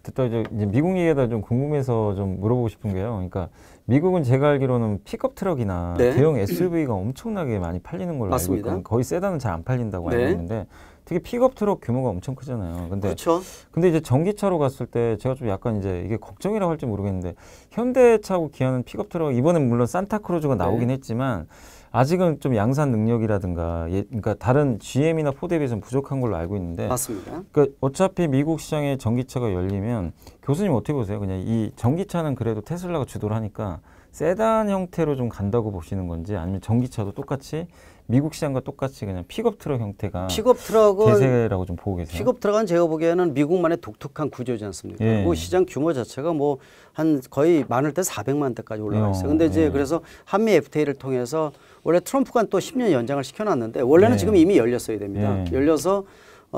듣다 이제 미국 얘기가 좀 궁금해서 좀 물어보고 싶은 게요. 그러니까 미국은 제가 알기로는 픽업 트럭이나 대형 SUV가 엄청나게 많이 팔리는 걸로 알고 있거든요. 거의 세단은 잘 안 팔린다고 알고 있는데 특히 픽업 트럭 규모가 엄청 크잖아요. 근데 이제 전기차로 갔을 때 제가 좀 약간 이제 이게 걱정이라고 할지 모르겠는데 현대차하고 기아는 픽업 트럭 이번엔 물론 산타크루즈가 나오긴 했지만 아직은 좀 양산 능력이라든가 그러니까 다른 GM이나 포드에 비해서는 부족한 걸로 알고 있는데 맞습니다. 그러니까 어차피 미국 시장에 전기차가 열리면 교수님 어떻게 보세요? 그냥 이 전기차는 그래도 테슬라가 주도를 하니까 세단 형태로 좀 간다고 보시는 건지 아니면 전기차도 똑같이 미국 시장과 똑같이 그냥 픽업 트럭 형태가 대세라고 좀 보고 계세요? 픽업 트럭은 제가 보기에는 미국만의 독특한 구조지 않습니까? 그리고 시장 규모 자체가 뭐 한 거의 많을 때 400만 대까지 올라가 있어요. 근데 이제 그래서 한미 FTA를 통해서 원래 트럼프가 또 10년 연장을 시켜놨는데 원래는 지금 이미 열렸어야 됩니다. 열려서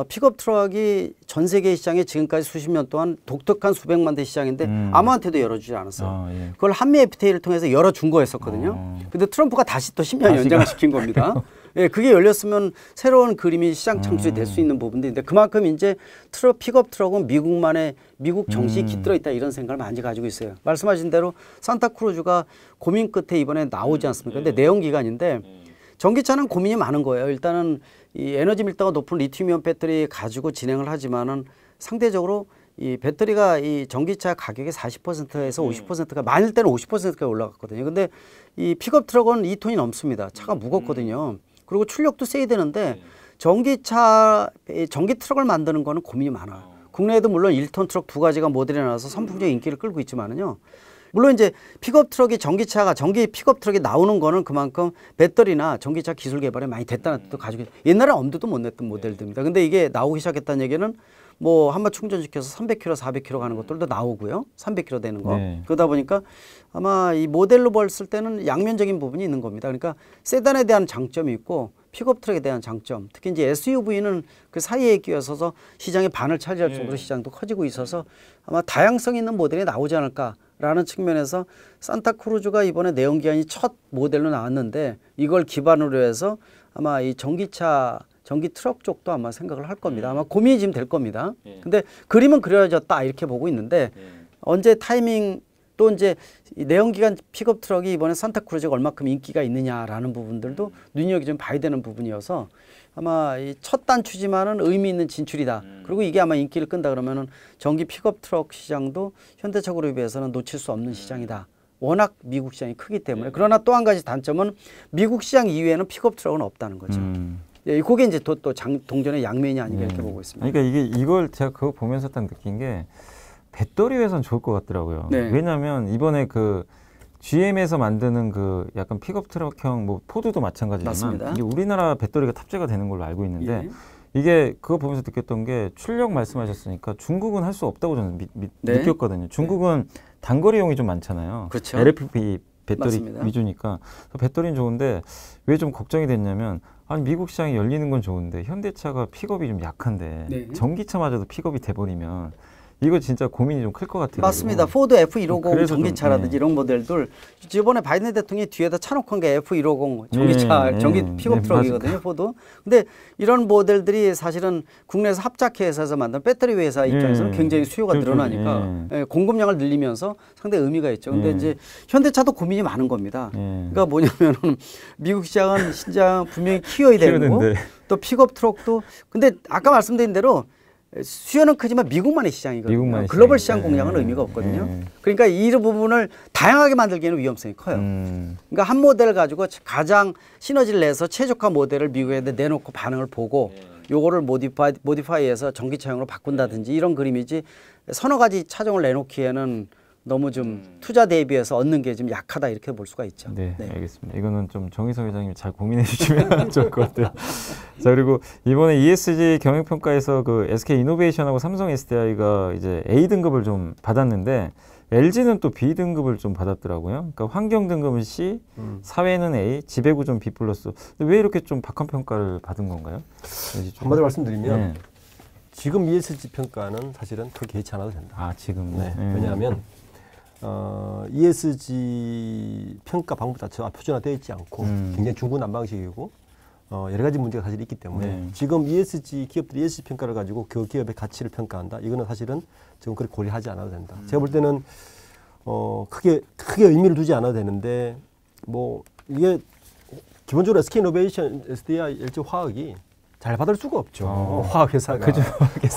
픽업 트럭이 전 세계 시장에 지금까지 수십 년 동안 독특한 수백만 대 시장인데 아무한테도 열어주지 않았어요. 그걸 한미 FTA를 통해서 열어준 거였었거든요. 근데 트럼프가 다시 또 10년 연장을 시킨 겁니다. 그게 열렸으면 새로운 그림이 시장 창출이 될 수 있는 부분인데 그만큼 이제 픽업 트럭은 미국 정신이 깃들어 있다 이런 생각을 많이 가지고 있어요. 말씀하신 대로 산타크루즈가 고민 끝에 이번에 나오지 않습니까? 근데 내연기관인데 전기차는 고민이 많은 거예요. 일단은 이 에너지 밀도가 높은 리튬이온 배터리 가지고 진행을 하지만은 상대적으로 이 배터리가 이 전기차 가격의 40%에서 50%가 많을 때는 50%까지 올라갔거든요. 근데 이 픽업 트럭은 2톤이 넘습니다. 차가 무겁거든요. 그리고 출력도 세야 되는데 전기 트럭을 만드는 거는 고민이 많아요. 국내에도 물론 1톤 트럭 2가지가 모델이 나와서 선풍적인 인기를 끌고 있지만은요. 물론 이제 픽업 트럭이 전기 픽업 트럭이 나오는 거는 그만큼 배터리나 전기차 기술 개발에 많이 됐다는 뜻도 가지고 옛날에 엄두도 못 냈던 모델들입니다. 근데 이게 나오기 시작했다는 얘기는 뭐 한번 충전시켜서 300km, 400km 가는 것들도 나오고요. 300km 되는 거. 네. 그러다 보니까 아마 이 모델로 봤을 때는 양면적인 부분이 있는 겁니다. 그러니까 세단에 대한 장점이 있고 픽업 트럭에 대한 장점. 특히 이제 SUV는 그 사이에 끼어서서 시장의 반을 차지할 정도로 시장도 커지고 있어서 아마 다양성 있는 모델이 나오지 않을까라는 측면에서 산타크루즈가 이번에 내연기관이 첫 모델로 나왔는데 이걸 기반으로 해서 아마 이 전기 트럭 쪽도 아마 생각을 할 겁니다. 아마 고민이 지금 될 겁니다. 근데 그림은 그려졌다 이렇게 보고 있는데 언제 타이밍 또 이제 내연기관 픽업 트럭이 이번에 산타크루즈가 얼마큼 인기가 있느냐라는 부분들도 눈여겨 좀 봐야 되는 부분이어서 아마 이 첫 단추지만은 의미 있는 진출이다. 그리고 이게 아마 인기를 끈다 그러면은 전기 픽업 트럭 시장도 현대차 그룹에 비해서는 놓칠 수 없는 시장이다. 워낙 미국 시장이 크기 때문에. 그러나 또 한 가지 단점은 미국 시장 이외에는 픽업 트럭은 없다는 거죠. 예, 그게 이제 또 동전의 양면이 아닌가 이렇게 보고 있습니다. 그러니까 이걸 제가 그거 보면서 딱 느낀 게 배터리 회선 좋을 것 같더라고요. 네. 왜냐하면 이번에 그 GM에서 만드는 그 약간 픽업 트럭형 뭐 포드도 마찬가지지만 맞습니다. 이게 우리나라 배터리가 탑재가 되는 걸로 알고 있는데 예. 이게 그거 보면서 느꼈던 게 출력 말씀하셨으니까 중국은 할 수 없다고 저는 네. 느꼈거든요. 중국은 단거리용이 좀 많잖아요. 그렇죠. LFP 배터리 맞습니다. 위주니까 배터리는 좋은데 왜 좀 걱정이 됐냐면 아니 미국 시장이 열리는 건 좋은데 현대차가 픽업이 좀 약한데 네. 전기차마저도 픽업이 돼버리면 이거 진짜 고민이 좀 클 것 같아요. 맞습니다. 포드 F150 그래서 전기차라든지 좀, 이런 모델들 이번에 바이든 대통령이 뒤에다 차놓고 한 게 F150 전기차 전기 픽업 트럭이거든요. 포드. 근데 이런 모델들이 사실은 국내에서 합작회사에서 만든 배터리 회사 입장에서는 굉장히 수요가 늘어나니까 공급량을 늘리면서 상당히 의미가 있죠. 근데 이제 현대차도 고민이 많은 겁니다. 그러니까 뭐냐면은 미국 시장은 신장 분명히 키워야 되고 또 픽업 트럭도 근데 아까 말씀드린 대로 수요는 크지만 미국만의 시장이거든요. 글로벌 시장 공략은 의미가 없거든요. 그러니까 이 부분을 다양하게 만들기에는 위험성이 커요. 그러니까 한 모델을 가지고 가장 시너지를 내서 최적화 모델을 미국에 내놓고 반응을 보고 요거를 모디파이해서 전기차용으로 바꾼다든지 이런 그림이지 서너 가지 차종을 내놓기에는 너무 좀 투자 대비해서 얻는 게 좀 약하다 이렇게 볼 수가 있죠. 네, 알겠습니다. 이거는 좀 정희석 회장님이 잘 고민해 주시면 좋을 것 같아요. 자, 그리고 이번에 ESG 경영평가에서 그 SK 이노베이션하고 삼성 SDI가 이제 A 등급을 좀 받았는데 LG는 또 B 등급을 좀 받았더라고요. 그러니까 환경 등급은 C, 사회는 A, 지배구조는 B 플러스. 왜 이렇게 좀 박한 평가를 받은 건가요? 한마디로 말씀드리면 지금 ESG 평가는 사실은 그렇게 예치 않아도 된다. 아, 지금. 왜냐하면 ESG 평가 방법 자체가 표준화되어 있지 않고 굉장히 중구난방식이고 여러 가지 문제가 사실 있기 때문에 지금 ESG 기업들이 ESG 평가를 가지고 그 기업의 가치를 평가한다. 이거는 사실은 지금 그렇게 고려하지 않아도 된다. 제가 볼 때는 크게 의미를 두지 않아도 되는데 뭐 이게 기본적으로 SK이노베이션, SDI, LG 화학이 잘 받을 수가 없죠. 화학회사가. 그죠.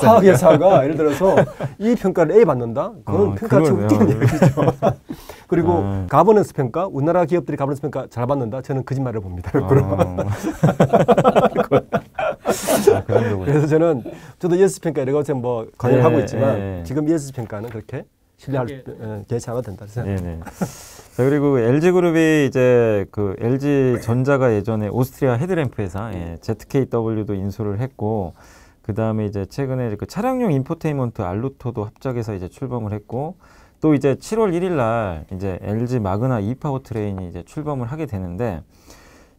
화학회사가 예를 들어서 이 평가를 A 받는다? 그건 평가 자체가 웃기는 얘기죠. 그리고 가버넌스 평가, 우리나라 기업들이 가버넌스 평가 잘 받는다? 저는 거짓말을 봅니다. 그래서 저도 ESG 평가 여러 가지 뭐 관여를 하고 있지만 지금 ESG 평가는 그렇게 신뢰할 개치 않아도 된다 생각합니다. 자, 그리고 LG그룹이 이제 그 LG전자가 예전에 오스트리아 헤드램프 회사 ZKW도 인수를 했고, 그 다음에 이제 최근에 그 차량용 인포테인먼트 알루토도 합작해서 이제 출범을 했고, 또 이제 7월 1일 날 이제 LG 마그나 이파워트레인이 이제 출범을 하게 되는데,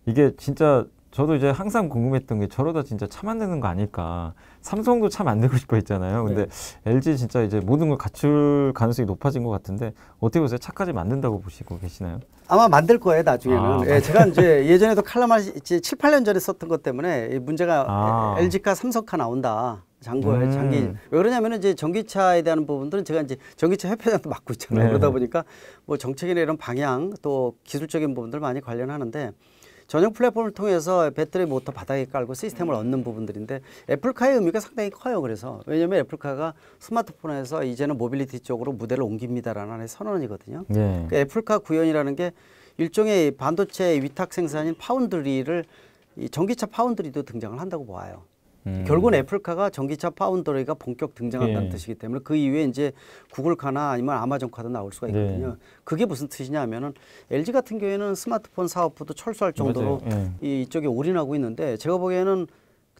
이게 진짜 저도 이제 항상 궁금했던 게 저러다 진짜 차 만드는 거 아닐까. 삼성도 차 만들고 싶어 했잖아요. 근데 LG 진짜 이제 모든 걸 갖출 가능성이 높아진 것 같은데 어떻게 보세요? 차까지 만든다고 보시고 계시나요? 아마 만들 거예요, 나중에는. 제가 이제 예전에도 칼럼을 7, 8년 전에 썼던 것 때문에 이 문제가 LG카, 삼성카 나온다. 장기. 왜 그러냐면 이제 전기차에 대한 부분들은 제가 이제 전기차 협회장도 맡고 있잖아요. 그러다 보니까 뭐 정책이나 이런 방향 또 기술적인 부분들 많이 관련하는데 전용 플랫폼을 통해서 배터리 모터 바닥에 깔고 시스템을 얻는 부분들인데 애플카의 의미가 상당히 커요. 그래서 왜냐하면 애플카가 스마트폰에서 이제는 모빌리티 쪽으로 무대를 옮깁니다라는 하나의 선언이거든요. 네. 그 애플카 구현이라는 게 일종의 반도체 위탁 생산인 파운드리를 이 전기차 파운드리도 등장을 한다고 봐요. 결국은 애플카가 전기차 파운드리가 본격 등장한다는 예. 뜻이기 때문에 그 이후에 이제 구글카나 아니면 아마존카도 나올 수가 있거든요. 네. 그게 무슨 뜻이냐 하면은 LG 같은 경우에는 스마트폰 사업부도 철수할 정도로 맞아요. 예. 이쪽에 올인하고 있는데 제가 보기에는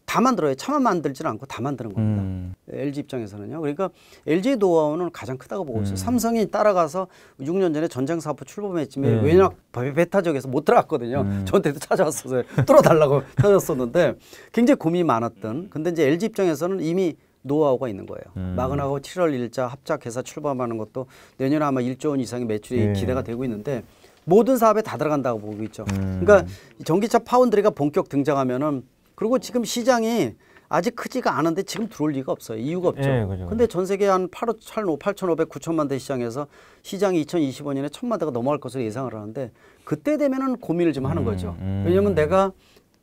다 만들어요. 차만 만들지는 않고 다 만드는 겁니다. LG 입장에서는요. 그러니까 LG 노하우는 가장 크다고 보고 있어요. 삼성이 따라가서 6년 전에 전장 사업부 출범했지만 네. 왜냐 베타적에서 못 들어갔거든요. 저한테도 찾아왔어요. 뚫어달라고 찾았었는데 굉장히 고민이 많았던. 근데 이제 LG 입장에서는 이미 노하우가 있는 거예요. 마그나하고 7월 1자 합작해서 출범하는 것도 내년에 아마 1조 원 이상의 매출이 네. 기대가 되고 있는데 모든 사업에 다 들어간다고 보고 있죠. 그러니까 전기차 파운드리가 본격 등장하면은 그리고 지금 시장이 아직 크지가 않은데 지금 들어올 리가 없어요. 이유가 없죠. 예, 그죠. 근데 전 세계 한 8,500, 9천만 대 시장에서 시장이 2025년에 1,000만 대가 넘어갈 것으로 예상을 하는데 그때 되면은 고민을 좀 하는 거죠. 왜냐면 내가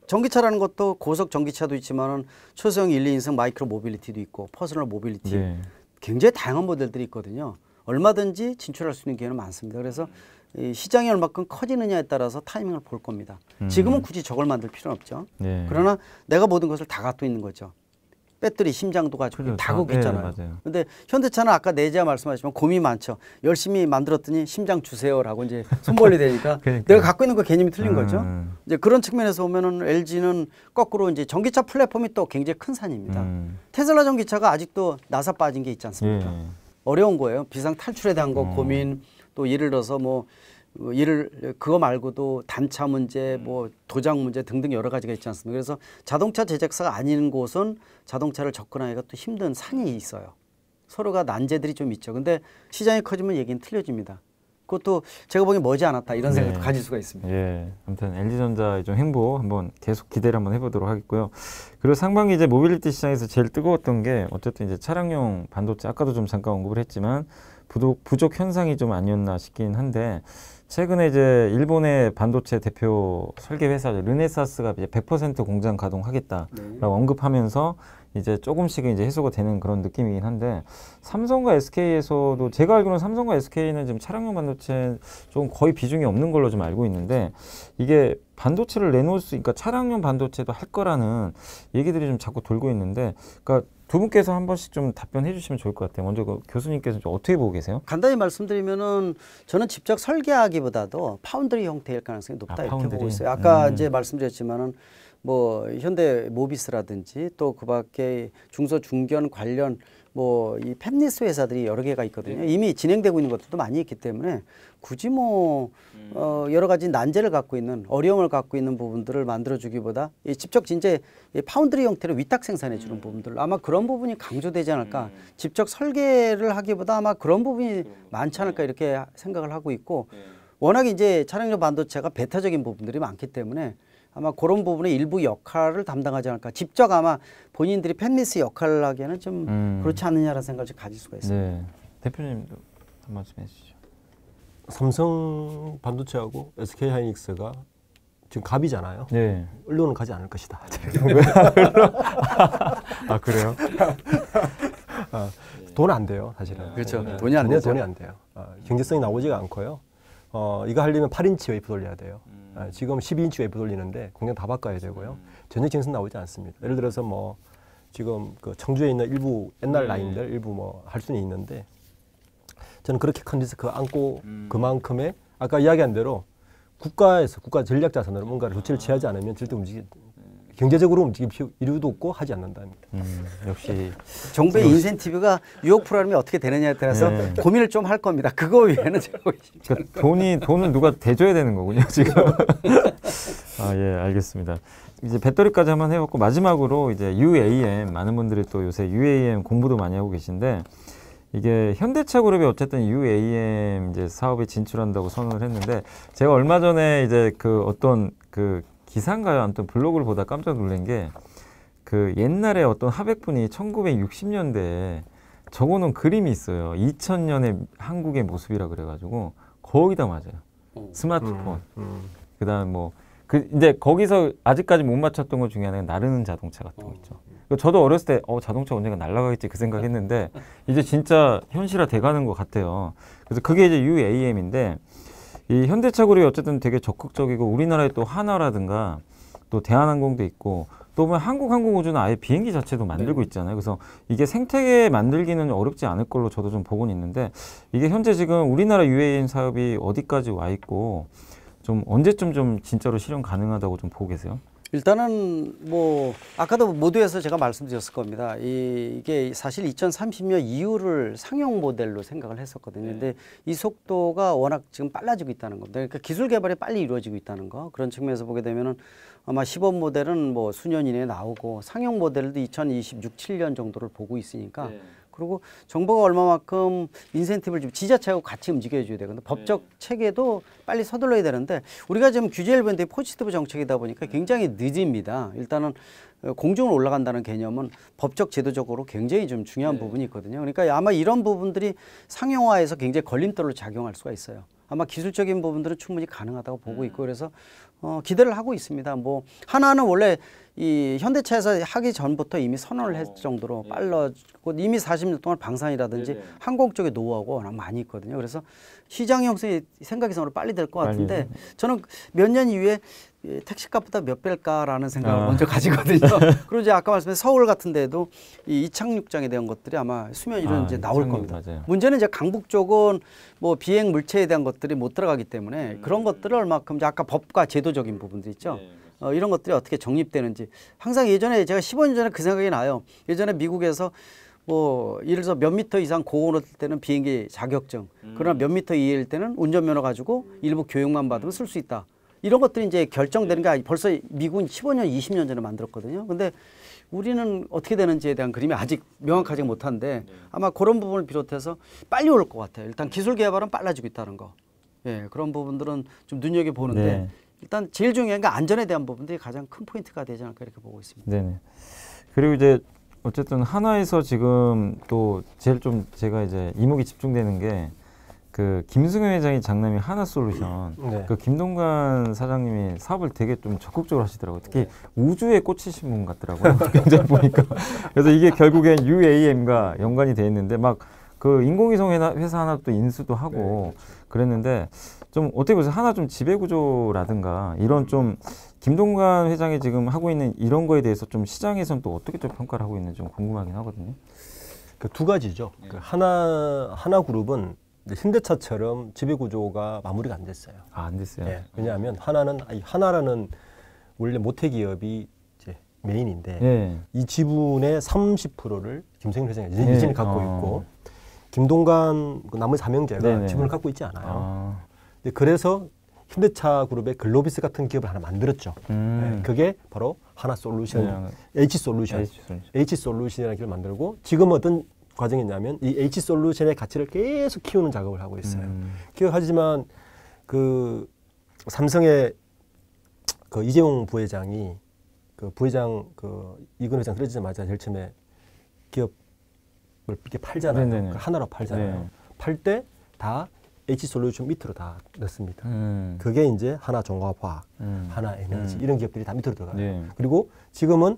전기차라는 것도 고속 전기차도 있지만은 초소형 1, 2인승 마이크로 모빌리티도 있고 퍼스널 모빌리티 네. 굉장히 다양한 모델들이 있거든요. 얼마든지 진출할 수 있는 기회는 많습니다. 그래서 이 시장이 얼마큼 커지느냐에 따라서 타이밍을 볼 겁니다. 지금은 굳이 저걸 만들 필요는 없죠. 네. 그러나 내가 모든 것을 다 갖고 있는 거죠. 배터리, 심장도 가지고 그렇죠. 다 갖고 네, 있잖아요. 맞아요. 근데 현대차는 아까 내재야 말씀하시지만 고민이 많죠. 열심히 만들었더니 심장 주세요라고 이제 손벌리 되니까 그러니까요. 내가 갖고 있는 거 개념이 틀린 거죠. 이제 그런 측면에서 보면은 LG는 거꾸로 이제 전기차 플랫폼이 또 굉장히 큰 산입니다. 테슬라 전기차가 아직도 나사 빠진 게 있지 않습니까? 예. 어려운 거예요. 비상 탈출에 대한 거 고민 또 예를 들어서 뭐 그거 말고도 단차 문제, 뭐 도장 문제 등등 여러 가지가 있지 않습니까? 그래서 자동차 제작사가 아닌 곳은 자동차를 접근하기가 또 힘든 산이 있어요. 서로가 난제들이 좀 있죠. 근데 시장이 커지면 얘기는 틀려집니다. 그것도 제가 보기엔 머지않았다 이런 생각도 가질 수가 있습니다. 예, 아무튼 LG전자의 좀 행보 한번 계속 기대를 한번 해보도록 하겠고요. 그리고 상반기 이제 모빌리티 시장에서 제일 뜨거웠던 게 어쨌든 이제 차량용 반도체 아까도 좀 잠깐 언급을 했지만 부족 현상이 좀 아니었나 싶긴 한데 최근에 이제 일본의 반도체 대표 설계 회사 르네사스가 이제 100% 공장 가동하겠다라고 언급하면서 이제 조금씩은 이제 해소가 되는 그런 느낌이긴 한데 삼성과 SK에서도 제가 알기로는 삼성과 SK는 지금 차량용 반도체 좀 거의 비중이 없는 걸로 좀 알고 있는데 이게 반도체를 내놓을 수, 그러니까 차량용 반도체도 할 거라는 얘기들이 좀 자꾸 돌고 있는데, 그러니까 두 분께서 한 번씩 좀 답변해 주시면 좋을 것 같아요. 먼저 그 교수님께서 좀 어떻게 보고 계세요? 간단히 말씀드리면은 저는 직접 설계하기보다도 파운드리 형태일 가능성이 높다 이렇게 파운드리. 보고 있어요. 아까 이제 말씀드렸지만은 뭐 현대 모비스라든지 또 그밖에 중소 중견 관련 뭐 이 팹리스 회사들이 여러 개가 있거든요. 이미 진행되고 있는 것들도 많이 있기 때문에 굳이 뭐 여러 가지 난제를 갖고 있는 어려움을 갖고 있는 부분들을 만들어주기보다 이 직접 진짜 이 파운드리 형태로 위탁 생산해 주는 부분들 아마 그런 부분이 강조되지 않을까. 직접 설계를 하기보다 아마 그런 부분이 많지 않을까 이렇게 생각을 하고 있고 워낙 이제 차량용 반도체가 배타적인 부분들이 많기 때문에 아마 그런 부분의 일부 역할을 담당하지 않을까. 직접 아마 본인들이 팹리스 역할을 하기에는 좀 그렇지 않느냐라는 생각을 좀 가질 수가 있습니다. 네, 대표님도 한 말씀 해주시죠. 삼성 반도체하고 SK 하이닉스가 지금 갑이잖아요. 네. 언론은 가지 않을 것이다. 아 그래요? 돈 안 돼요, 사실은. 그렇죠. 돈이 안 전혀 되죠. 돈이 안 돼요. 경제성이 나오지가 않고요. 이거 하려면 8인치 웨이프 돌려야 돼요. 지금 12인치 웨이프 돌리는데 공장 다 바꿔야 되고요. 전혀 경제성 나오지 않습니다. 예를 들어서 뭐 지금 그 청주에 있는 일부 옛날 라인들 일부 뭐 할 수는 있는데 저는 그렇게 큰 리스크 안고 그만큼의 아까 이야기한 대로 국가에서 국가 전략 자산으로 뭔가를 조치를 취하지 않으면 절대 경제적으로 움직일 이유도 없고 하지 않는답니다. 역시 정부의 인센티브가 유혹 프로그램이 어떻게 되느냐에 따라서 네. 고민을 좀 할 겁니다. 그거 외에는 제가 그러니까 돈은 누가 대줘야 되는 거군요 지금. 아 예, 알겠습니다. 이제 배터리까지 한번 해봤고 마지막으로 이제 UAM 많은 분들이 또 요새 UAM 공부도 많이 하고 계신데 이게 현대차 그룹이 어쨌든 UAM 이제 사업에 진출한다고 선언을 했는데 제가 얼마 전에 이제 그 어떤 그 기사인가요? 아무튼 블로그를 보다 깜짝 놀란 게 그 옛날에 어떤 하백분이 1960년대에 적어놓은 그림이 있어요. 2000년의 한국의 모습이라 그래가지고 거의 다 맞아요. 스마트폰, 그다음 뭐 이제 거기서 아직까지 못 맞췄던 것 중에 하나가 나르는 자동차 같은 거 있죠. 저도 어렸을 때 자동차 언젠가 날아가겠지 그 생각했는데 이제 진짜 현실화 돼가는 것 같아요. 그래서 그게 이제 UAM인데 이 현대차 그룹이 어쨌든 되게 적극적이고 우리나라에 또 하나라든가 또 대한항공도 있고 또 보면 한국항공우주는 아예 비행기 자체도 만들고 있잖아요. 그래서 이게 생태계 만들기는 어렵지 않을 걸로 저도 좀 보고는 있는데 이게 현재 지금 우리나라 UAM 사업이 어디까지 와 있고 좀 언제쯤 좀 진짜로 실현 가능하다고 좀 보고 계세요? 일단은 뭐 아까도 모두에서 제가 말씀드렸을 겁니다. 이게 사실 2030년 이후를 상용 모델로 생각을 했었거든요. 근데 이 속도가 워낙 지금 빨라지고 있다는 겁니다. 그러니까 기술 개발이 빨리 이루어지고 있다는 거. 그런 측면에서 보게 되면은 아마 시범 모델은 뭐 수년 이내에 나오고 상용 모델도 2026, 7년 정도를 보고 있으니까 그리고 정부가 얼마만큼 인센티브를 좀 지자체하고 같이 움직여줘야 되거든요. 법적 체계도 빨리 서둘러야 되는데 우리가 지금 규제를 보는데 포지티브 정책이다 보니까 굉장히 늦습니다. 일단은 공중으로 올라간다는 개념은 법적 제도적으로 굉장히 좀 중요한 부분이 있거든요. 그러니까 아마 이런 부분들이 상용화에서 굉장히 걸림돌로 작용할 수가 있어요. 아마 기술적인 부분들은 충분히 가능하다고 보고 있고 그래서 기대를 하고 있습니다. 뭐 하나는 원래 이 현대차에서 하기 전부터 이미 선언을 했을 정도로 빨라지고 이미 40년 동안 방산이라든지 항공 쪽에 노하우가 워낙 많이 있거든요. 그래서 시장 형성이 생각이상으로 빨리 될 것 같은데 저는 몇 년 이후에 택시값보다 몇 배일까라는 생각을 먼저 가지거든요. 그리고 이제 아까 말씀드린 서울 같은 데도 이 이착륙장에 대한 것들이 아마 수면 위로 이제 나올 겁니다. 맞아요. 문제는 이제 강북 쪽은 뭐 비행 물체에 대한 것들이 못 들어가기 때문에 그런 것들을 얼마큼 이제 아까 법과 제도적인 부분들 있죠. 이런 것들이 어떻게 정립되는지 항상 예전에 제가 15년 전에 그 생각이 나요. 예전에 미국에서 뭐 예를 들어서 몇 미터 이상 고온을 뜰 때는 비행기 자격증 그러나 몇 미터 이하일 때는 운전면허 가지고 일부 교육만 받으면 쓸 수 있다. 이런 것들이 이제 결정되는 게 벌써 미국은 15년, 20년 전에 만들었거든요. 근데 우리는 어떻게 되는지에 대한 그림이 아직 명확하지 못한데 아마 그런 부분을 비롯해서 빨리 올 것 같아요. 일단 기술 개발은 빨라지고 있다는 거. 예, 그런 부분들은 좀 눈여겨보는데 일단 제일 중요한 게 안전에 대한 부분들이 가장 큰 포인트가 되지 않을까 이렇게 보고 있습니다. 네네. 그리고 이제 어쨌든 하나에서 지금 또 제일 좀 제가 이제 이목이 집중되는 게 그 김승현 회장이 장남이 하나솔루션 그 김동관 사장님이 사업을 되게 좀 적극적으로 하시더라고요. 특히 우주에 꽂히신 분 같더라고요. 굉장히 보니까. 그래서 이게 결국엔 UAM과 연관이 돼 있는데 막 그 인공위성 회사 하나 또 인수도 하고 그랬는데 좀 어떻게 보세요? 하나 좀 지배구조라든가 이런 좀 김동관 회장이 지금 하고 있는 이런 거에 대해서 좀 시장에서는 또 어떻게 좀 평가를 하고 있는지 좀 궁금하긴 하거든요. 그 두 가지죠. 그 하나그룹은 현대차처럼 지배구조가 마무리가 안 됐어요. 안 됐어요. 네, 왜냐하면 하나라는 원래 모태 기업이 이제 메인인데 이 지분의 30%를 김승현 회장이 이전에 갖고 있고 김동관 나머지 4명제가 지분을 갖고 있지 않아요. 그래서 현대차 그룹의 글로비스 같은 기업을 하나 만들었죠. 그게 바로 하나솔루션, H솔루션이라는 기업을 만들고 지금 어떤 과정이냐면 이 H솔루션의 가치를 계속 키우는 작업을 하고 있어요. 하지만 그 삼성의 그 이재용 부회장이 그 부회장 그 이근 회장 떨어지자마자 제일 처음에 기업을 이렇게 팔잖아요. 그 하나로 팔잖아요. 팔 때 다 H솔루션 밑으로 다 넣습니다. 그게 이제 하나종합화학, 하나에너지 이런 기업들이 다 밑으로 들어가요. 그리고 지금은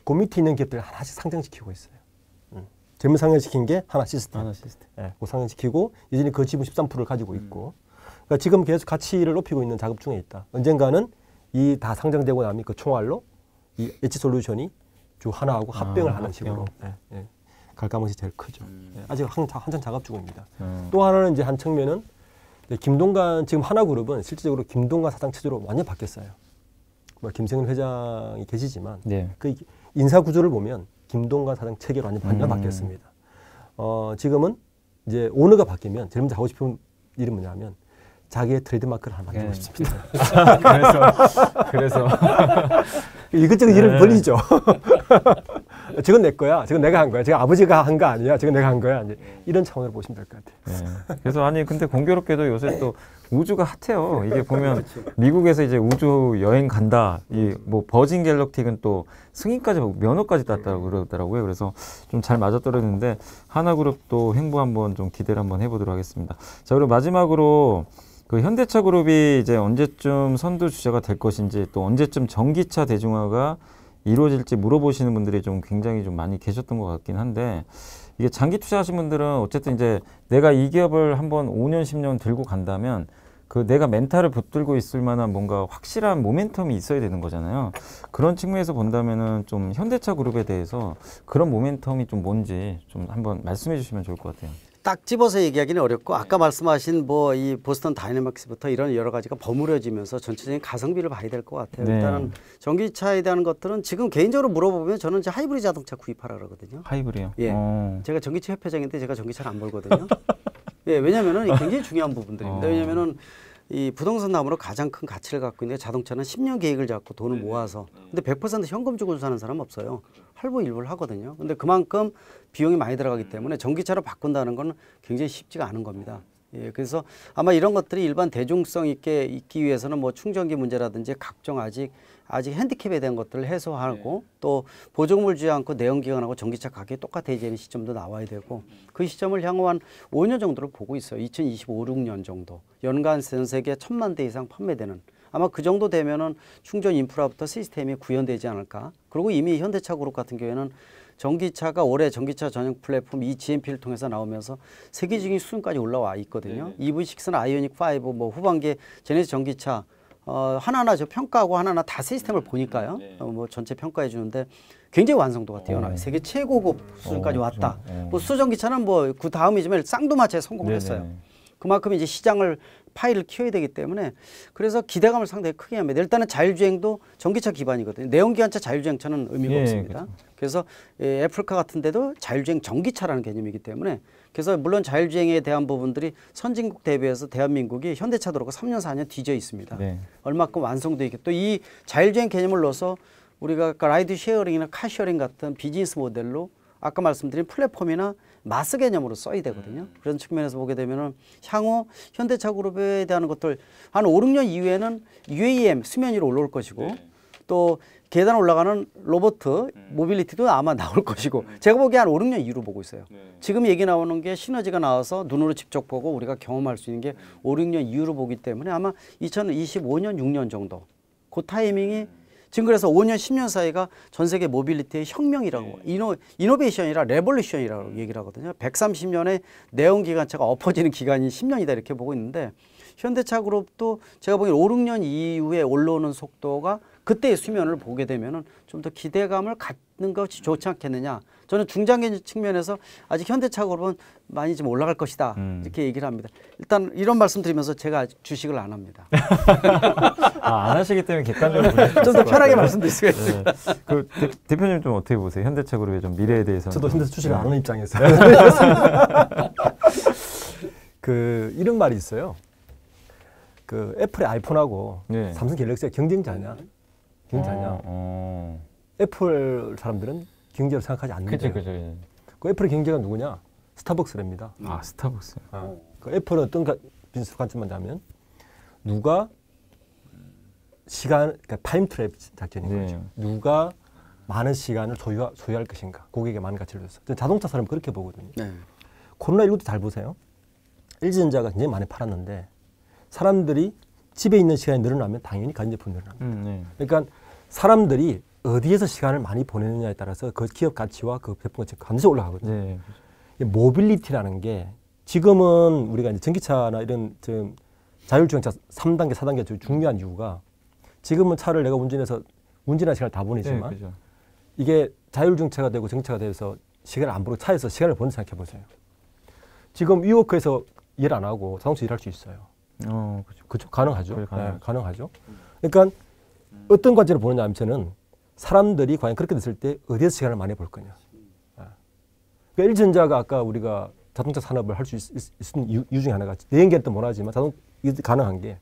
그 밑에 있는 기업들을 하나씩 상장시키고 있어요. 제일 상장시킨 게 하나시스템. 네, 그 상장시키고 여전히 그 지분 13%를 가지고 있고 그러니까 지금 계속 가치를 높이고 있는 작업 중에 있다. 언젠가는 이 다 상장되고 나면 그 총알로 이 H솔루션이 주 하나하고 합병을 하는 식으로 갈 가능성이 제일 크죠. 아직 한참 작업 중입니다. 또 하나는 이제 한 측면은 김동관 지금 하나그룹은 실질적으로 김동관 사장 체제로 완전 바뀌었어요. 뭐 김승현 회장이 계시지만 그 인사 구조를 보면 김동관 사장 체계로 완전 바뀌었습니다. 지금은 이제 오너가 바뀌면 제일 먼저 하고 싶은 일이 뭐냐면 자기의 트레이드 마크를 하나 만들고 싶습니다. 그래서 이것저것 일을 벌리죠. 저건 내 거야. 저건 내가 한 거야. 저건 아버지가 한 거 아니야. 저건 내가 한 거야. 이제 이런 차원으로 보시면 될 것 같아요. 그래서 아니 근데 공교롭게도 요새 또 우주가 핫해요. 이게 보면 미국에서 이제 우주 여행 간다. 이 뭐 버진 갤럭틱은 또 승인까지 면허까지 땄다고 그러더라고요. 그래서 좀 잘 맞아떨어지는데 하나그룹도 횡보 한번 좀 기대를 한번 해보도록 하겠습니다. 자 그리고 마지막으로 그 현대차 그룹이 이제 언제쯤 선두 주자가 될 것인지 또 언제쯤 전기차 대중화가 이루어질지 물어보시는 분들이 좀 굉장히 좀 많이 계셨던 것 같긴 한데 이게 장기 투자하신 분들은 어쨌든 이제 내가 이 기업을 한번 5년, 10년 들고 간다면 그 내가 멘탈을 붙들고 있을 만한 뭔가 확실한 모멘텀이 있어야 되는 거잖아요. 그런 측면에서 본다면은 좀 현대차 그룹에 대해서 그런 모멘텀이 좀 뭔지 좀 한번 말씀해 주시면 좋을 것 같아요. 딱 집어서 얘기하기는 어렵고 아까 말씀하신 뭐 이 보스턴 다이내믹스부터 이런 여러 가지가 버무려지면서 전체적인 가성비를 봐야 될 것 같아요. 네. 일단은 전기차에 대한 것들은 지금 개인적으로 물어보면 저는 이제 하이브리드 자동차 구입하라 그러거든요. 하이브리요? 예. 제가 전기차 협회장인데 제가 전기차를 안 몰거든요. 예, 왜냐면은 굉장히 중요한 부분들입니다. 왜냐면은 이 부동산 나무로 가장 큰 가치를 갖고 있는 자동차는 10년 계획을 잡고 돈을 모아서 근데 100% 현금 주고 사는 사람 없어요. 할부 일부를 하거든요. 근데 그만큼 비용이 많이 들어가기 때문에 전기차로 바꾼다는 건 굉장히 쉽지가 않은 겁니다. 예, 그래서 아마 이런 것들이 일반 대중성 있게 있기 위해서는 뭐 충전기 문제라든지 각종 아직 핸디캡에 대한 것들을 해소하고 또 보조금을 주지 않고 내연기관하고 전기차 가격이 똑같아지는 시점도 나와야 되고 그 시점을 향후 한 5년 정도를 보고 있어요. 2025, 6년 정도. 연간 전 세계 1,000만 대 이상 판매되는 아마 그 정도 되면은 충전 인프라부터 시스템이 구현되지 않을까. 그리고 이미 현대차 그룹 같은 경우에는 전기차가 올해 전기차 전용 플랫폼 이 GMP를 통해서 나오면서 세계적인 수준까지 올라와 있거든요. EV6는 아이오닉 5, 뭐 후반기에 제네시스 전기차 하나하나 저 평가하고 하나하나 다 시스템을 보니까요. 뭐 전체 평가해 주는데 굉장히 완성도가 뛰어나요. 세계 최고급 수준까지 왔다. 뭐 수전기차는 뭐 그 다음이지만 쌍두마차에 성공을 했어요. 그만큼 이제 시장을 파일을 키워야 되기 때문에 그래서 기대감을 상당히 크게 합니다. 일단은 자율주행도 전기차 기반이거든요. 내연기관차 자율주행차는 의미가 없습니다. 그렇죠. 그래서 애플카 같은 데도 자율주행 전기차라는 개념이기 때문에 그래서 물론 자율주행에 대한 부분들이 선진국 대비해서 대한민국이 현대차 도로가 3년 4년 뒤져 있습니다. 얼마큼 완성되어 있고 또 이 자율주행 개념을 넣어서 우리가 아까 라이드 쉐어링이나 카쉐어링 같은 비즈니스 모델로 아까 말씀드린 플랫폼이나 마스 개념으로 써야 되거든요. 그런 측면에서 보게 되면은 향후 현대차 그룹에 대한 것들 한 5, 6년 이후에는 UAM 수면 위로 올라올 것이고 또 계단 올라가는 로봇 모빌리티도 아마 나올 것이고 제가 보기에 한 5, 6년 이후로 보고 있어요. 지금 얘기 나오는 게 시너지가 나와서 눈으로 직접 보고 우리가 경험할 수 있는 게 5, 6년 이후로 보기 때문에 아마 2025년, 6년 정도 그 타이밍이 지금 그래서 5년, 10년 사이가 전 세계 모빌리티의 혁명이라고 이노베이션이라 레볼루션이라고 얘기를 하거든요. 130년의 내연기관차가 엎어지는 기간이 10년이다 이렇게 보고 있는데 현대차 그룹도 제가 보기엔 5, 6년 이후에 올라오는 속도가 그때의 수면을 보게 되면은 좀 더 기대감을 갖는 것이 좋지 않겠느냐. 저는 중장기 측면에서 아직 현대차 그룹은 많이 좀 올라갈 것이다 이렇게 얘기를 합니다. 일단 이런 말씀 드리면서 제가 주식을 안 합니다. 안 하시기 때문에 객관적으로 좀 더 편하게 말씀드릴 수가 있어요. 그 대표님 좀 어떻게 보세요? 현대차 그룹의 좀 미래에 대해서. 저도 현대차 주식을 안 하는 입장에서 그 이런 말이 있어요. 그 애플의 아이폰하고 삼성 갤럭시가 경쟁자냐? 애플 사람들은 경쟁을 생각하지 않는데 그 애플의 경쟁은 누구냐? 스타벅스랍니다. 아, 스타벅스. 그 애플은 어떤 비즈니스 관점만 자면 누가 시간, 그러니까 타임 트랩 작전인 거죠. 누가 많은 시간을 소유할 것인가? 고객에게 많은 가치를 줘서. 자동차 사람은 그렇게 보거든요. 코로나19도 잘 보세요. LG전자가 굉장히 많이 팔았는데 사람들이 집에 있는 시간이 늘어나면 당연히 가전제품이 늘어납니다. 그러니까 사람들이 어디에서 시간을 많이 보내느냐에 따라서 그 기업 가치와 그 제품 가치가 반드시 올라가거든요. 모빌리티라는 게 지금은 우리가 이제 전기차나 이런 자율주행차 3단계, 4단계 중요한 이유가 지금은 차를 내가 운전하는 시간을 다 보내지만 이게 자율주행차가 되고 전기차가 돼서 시간을 안 보내고 차에서 시간을 보는 생각해 보세요. 지금 위워크에서 일 안 하고 자동차 일할 수 있어요. 그렇죠. 가능하죠. 가능하죠. 그러니까 어떤 관점으로 보느냐 하면 저는 사람들이 과연 그렇게 됐을 때 어디에서 시간을 많이 볼 거냐. 그러니까 LG전자가 아까 우리가 자동차 산업을 할 수 있는 이유 중에 하나가 내연기관도 못하지만 이게 가능한 게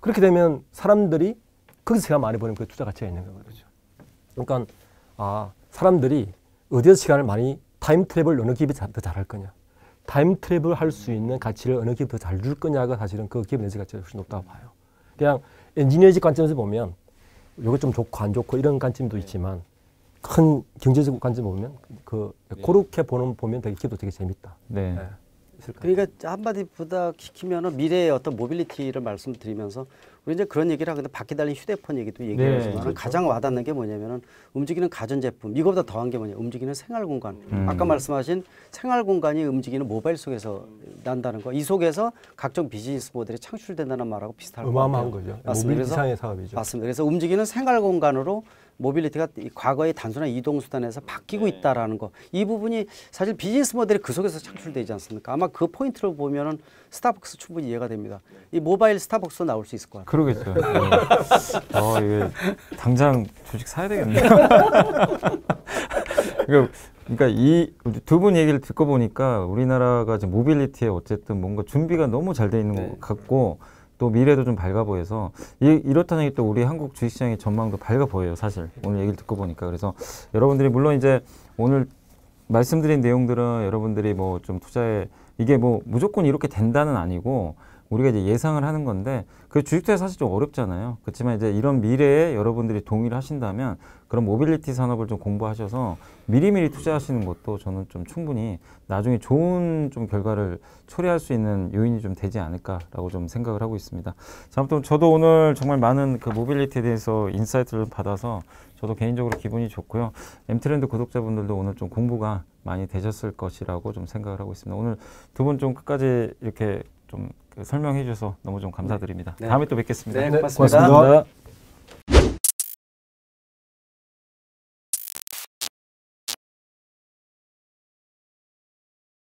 그렇게 되면 사람들이 거기서 시간 많이 보내면 그 투자 가치가 있는 거거든요. 그러니까 사람들이 어디에서 시간을 많이 타임 트래블 어느 기업이 더 잘할 거냐. 타임 트래블 할 수 있는 가치를 어느 기업이 더 잘 줄 거냐가 사실은 그 기업의 내재 가치가 훨씬 높다고 봐요. 그냥 엔지니어직 관점에서 보면 이거 좀 좋고 안 좋고 이런 관점도 있지만 큰 경제적 관점 보면 그렇게 보면 되게 기업도 되게 재밌다. 있을까요? 그러니까 한마디 부탁시키면은 미래의 어떤 모빌리티를 말씀드리면서 우리 이제 그런 얘기를 하는데 바퀴 달린 휴대폰 얘기도 얘기하지만 그렇죠. 가장 와닿는 게 뭐냐면은 움직이는 가전제품 이거보다 더한 게 뭐냐 움직이는 생활공간 아까 말씀하신 생활공간이 움직이는 모바일 속에서 난다는 거 이 속에서 각종 비즈니스 모델이 창출된다는 말하고 비슷할 것 같아요. 어마어마한 거죠. 맞습니다. 모빌리티 그래서 상의 사업이죠. 맞습니다. 그래서 움직이는 생활공간으로 모빌리티가 이 과거의 단순한 이동수단에서 바뀌고 있다라는 거. 이 부분이 사실 비즈니스 모델이 그 속에서 창출되지 않습니까? 아마 그 포인트로 보면은 스타벅스 충분히 이해가 됩니다. 이 모바일 스타벅스도 나올 수 있을 것 같아요. 그러겠죠. 이게 당장 주식 사야 되겠네요. 그러니까 이 두 분 얘기를 듣고 보니까 우리나라가 지금 모빌리티에 어쨌든 뭔가 준비가 너무 잘 돼 있는 것 같고 또 미래도 좀 밝아 보여서 이렇다는 게 또 우리 한국 주식시장의 전망도 밝아 보여요. 사실 오늘 얘기를 듣고 보니까 그래서 여러분들이 물론 이제 오늘 말씀드린 내용들은 여러분들이 뭐 좀 투자에 이게 뭐 무조건 이렇게 된다는 아니고 우리가 이제 예상을 하는 건데 그 주식 투자 사실 좀 어렵잖아요. 그렇지만 이제 이런 미래에 여러분들이 동의를 하신다면 그런 모빌리티 산업을 좀 공부하셔서 미리미리 투자하시는 것도 저는 좀 충분히 나중에 좋은 좀 결과를 초래할 수 있는 요인이 좀 되지 않을까라고 좀 생각을 하고 있습니다. 자, 아무튼 저도 오늘 정말 많은 그 모빌리티에 대해서 인사이트를 받아서 저도 개인적으로 기분이 좋고요. 엠트렌드 구독자분들도 오늘 좀 공부가 많이 되셨을 것이라고 좀 생각을 하고 있습니다. 오늘 두 분 좀 끝까지 이렇게 좀 설명해 주셔서 너무 좀 감사드립니다. 네. 다음에 또 뵙겠습니다. 네, 고맙습니다. 고맙습니다.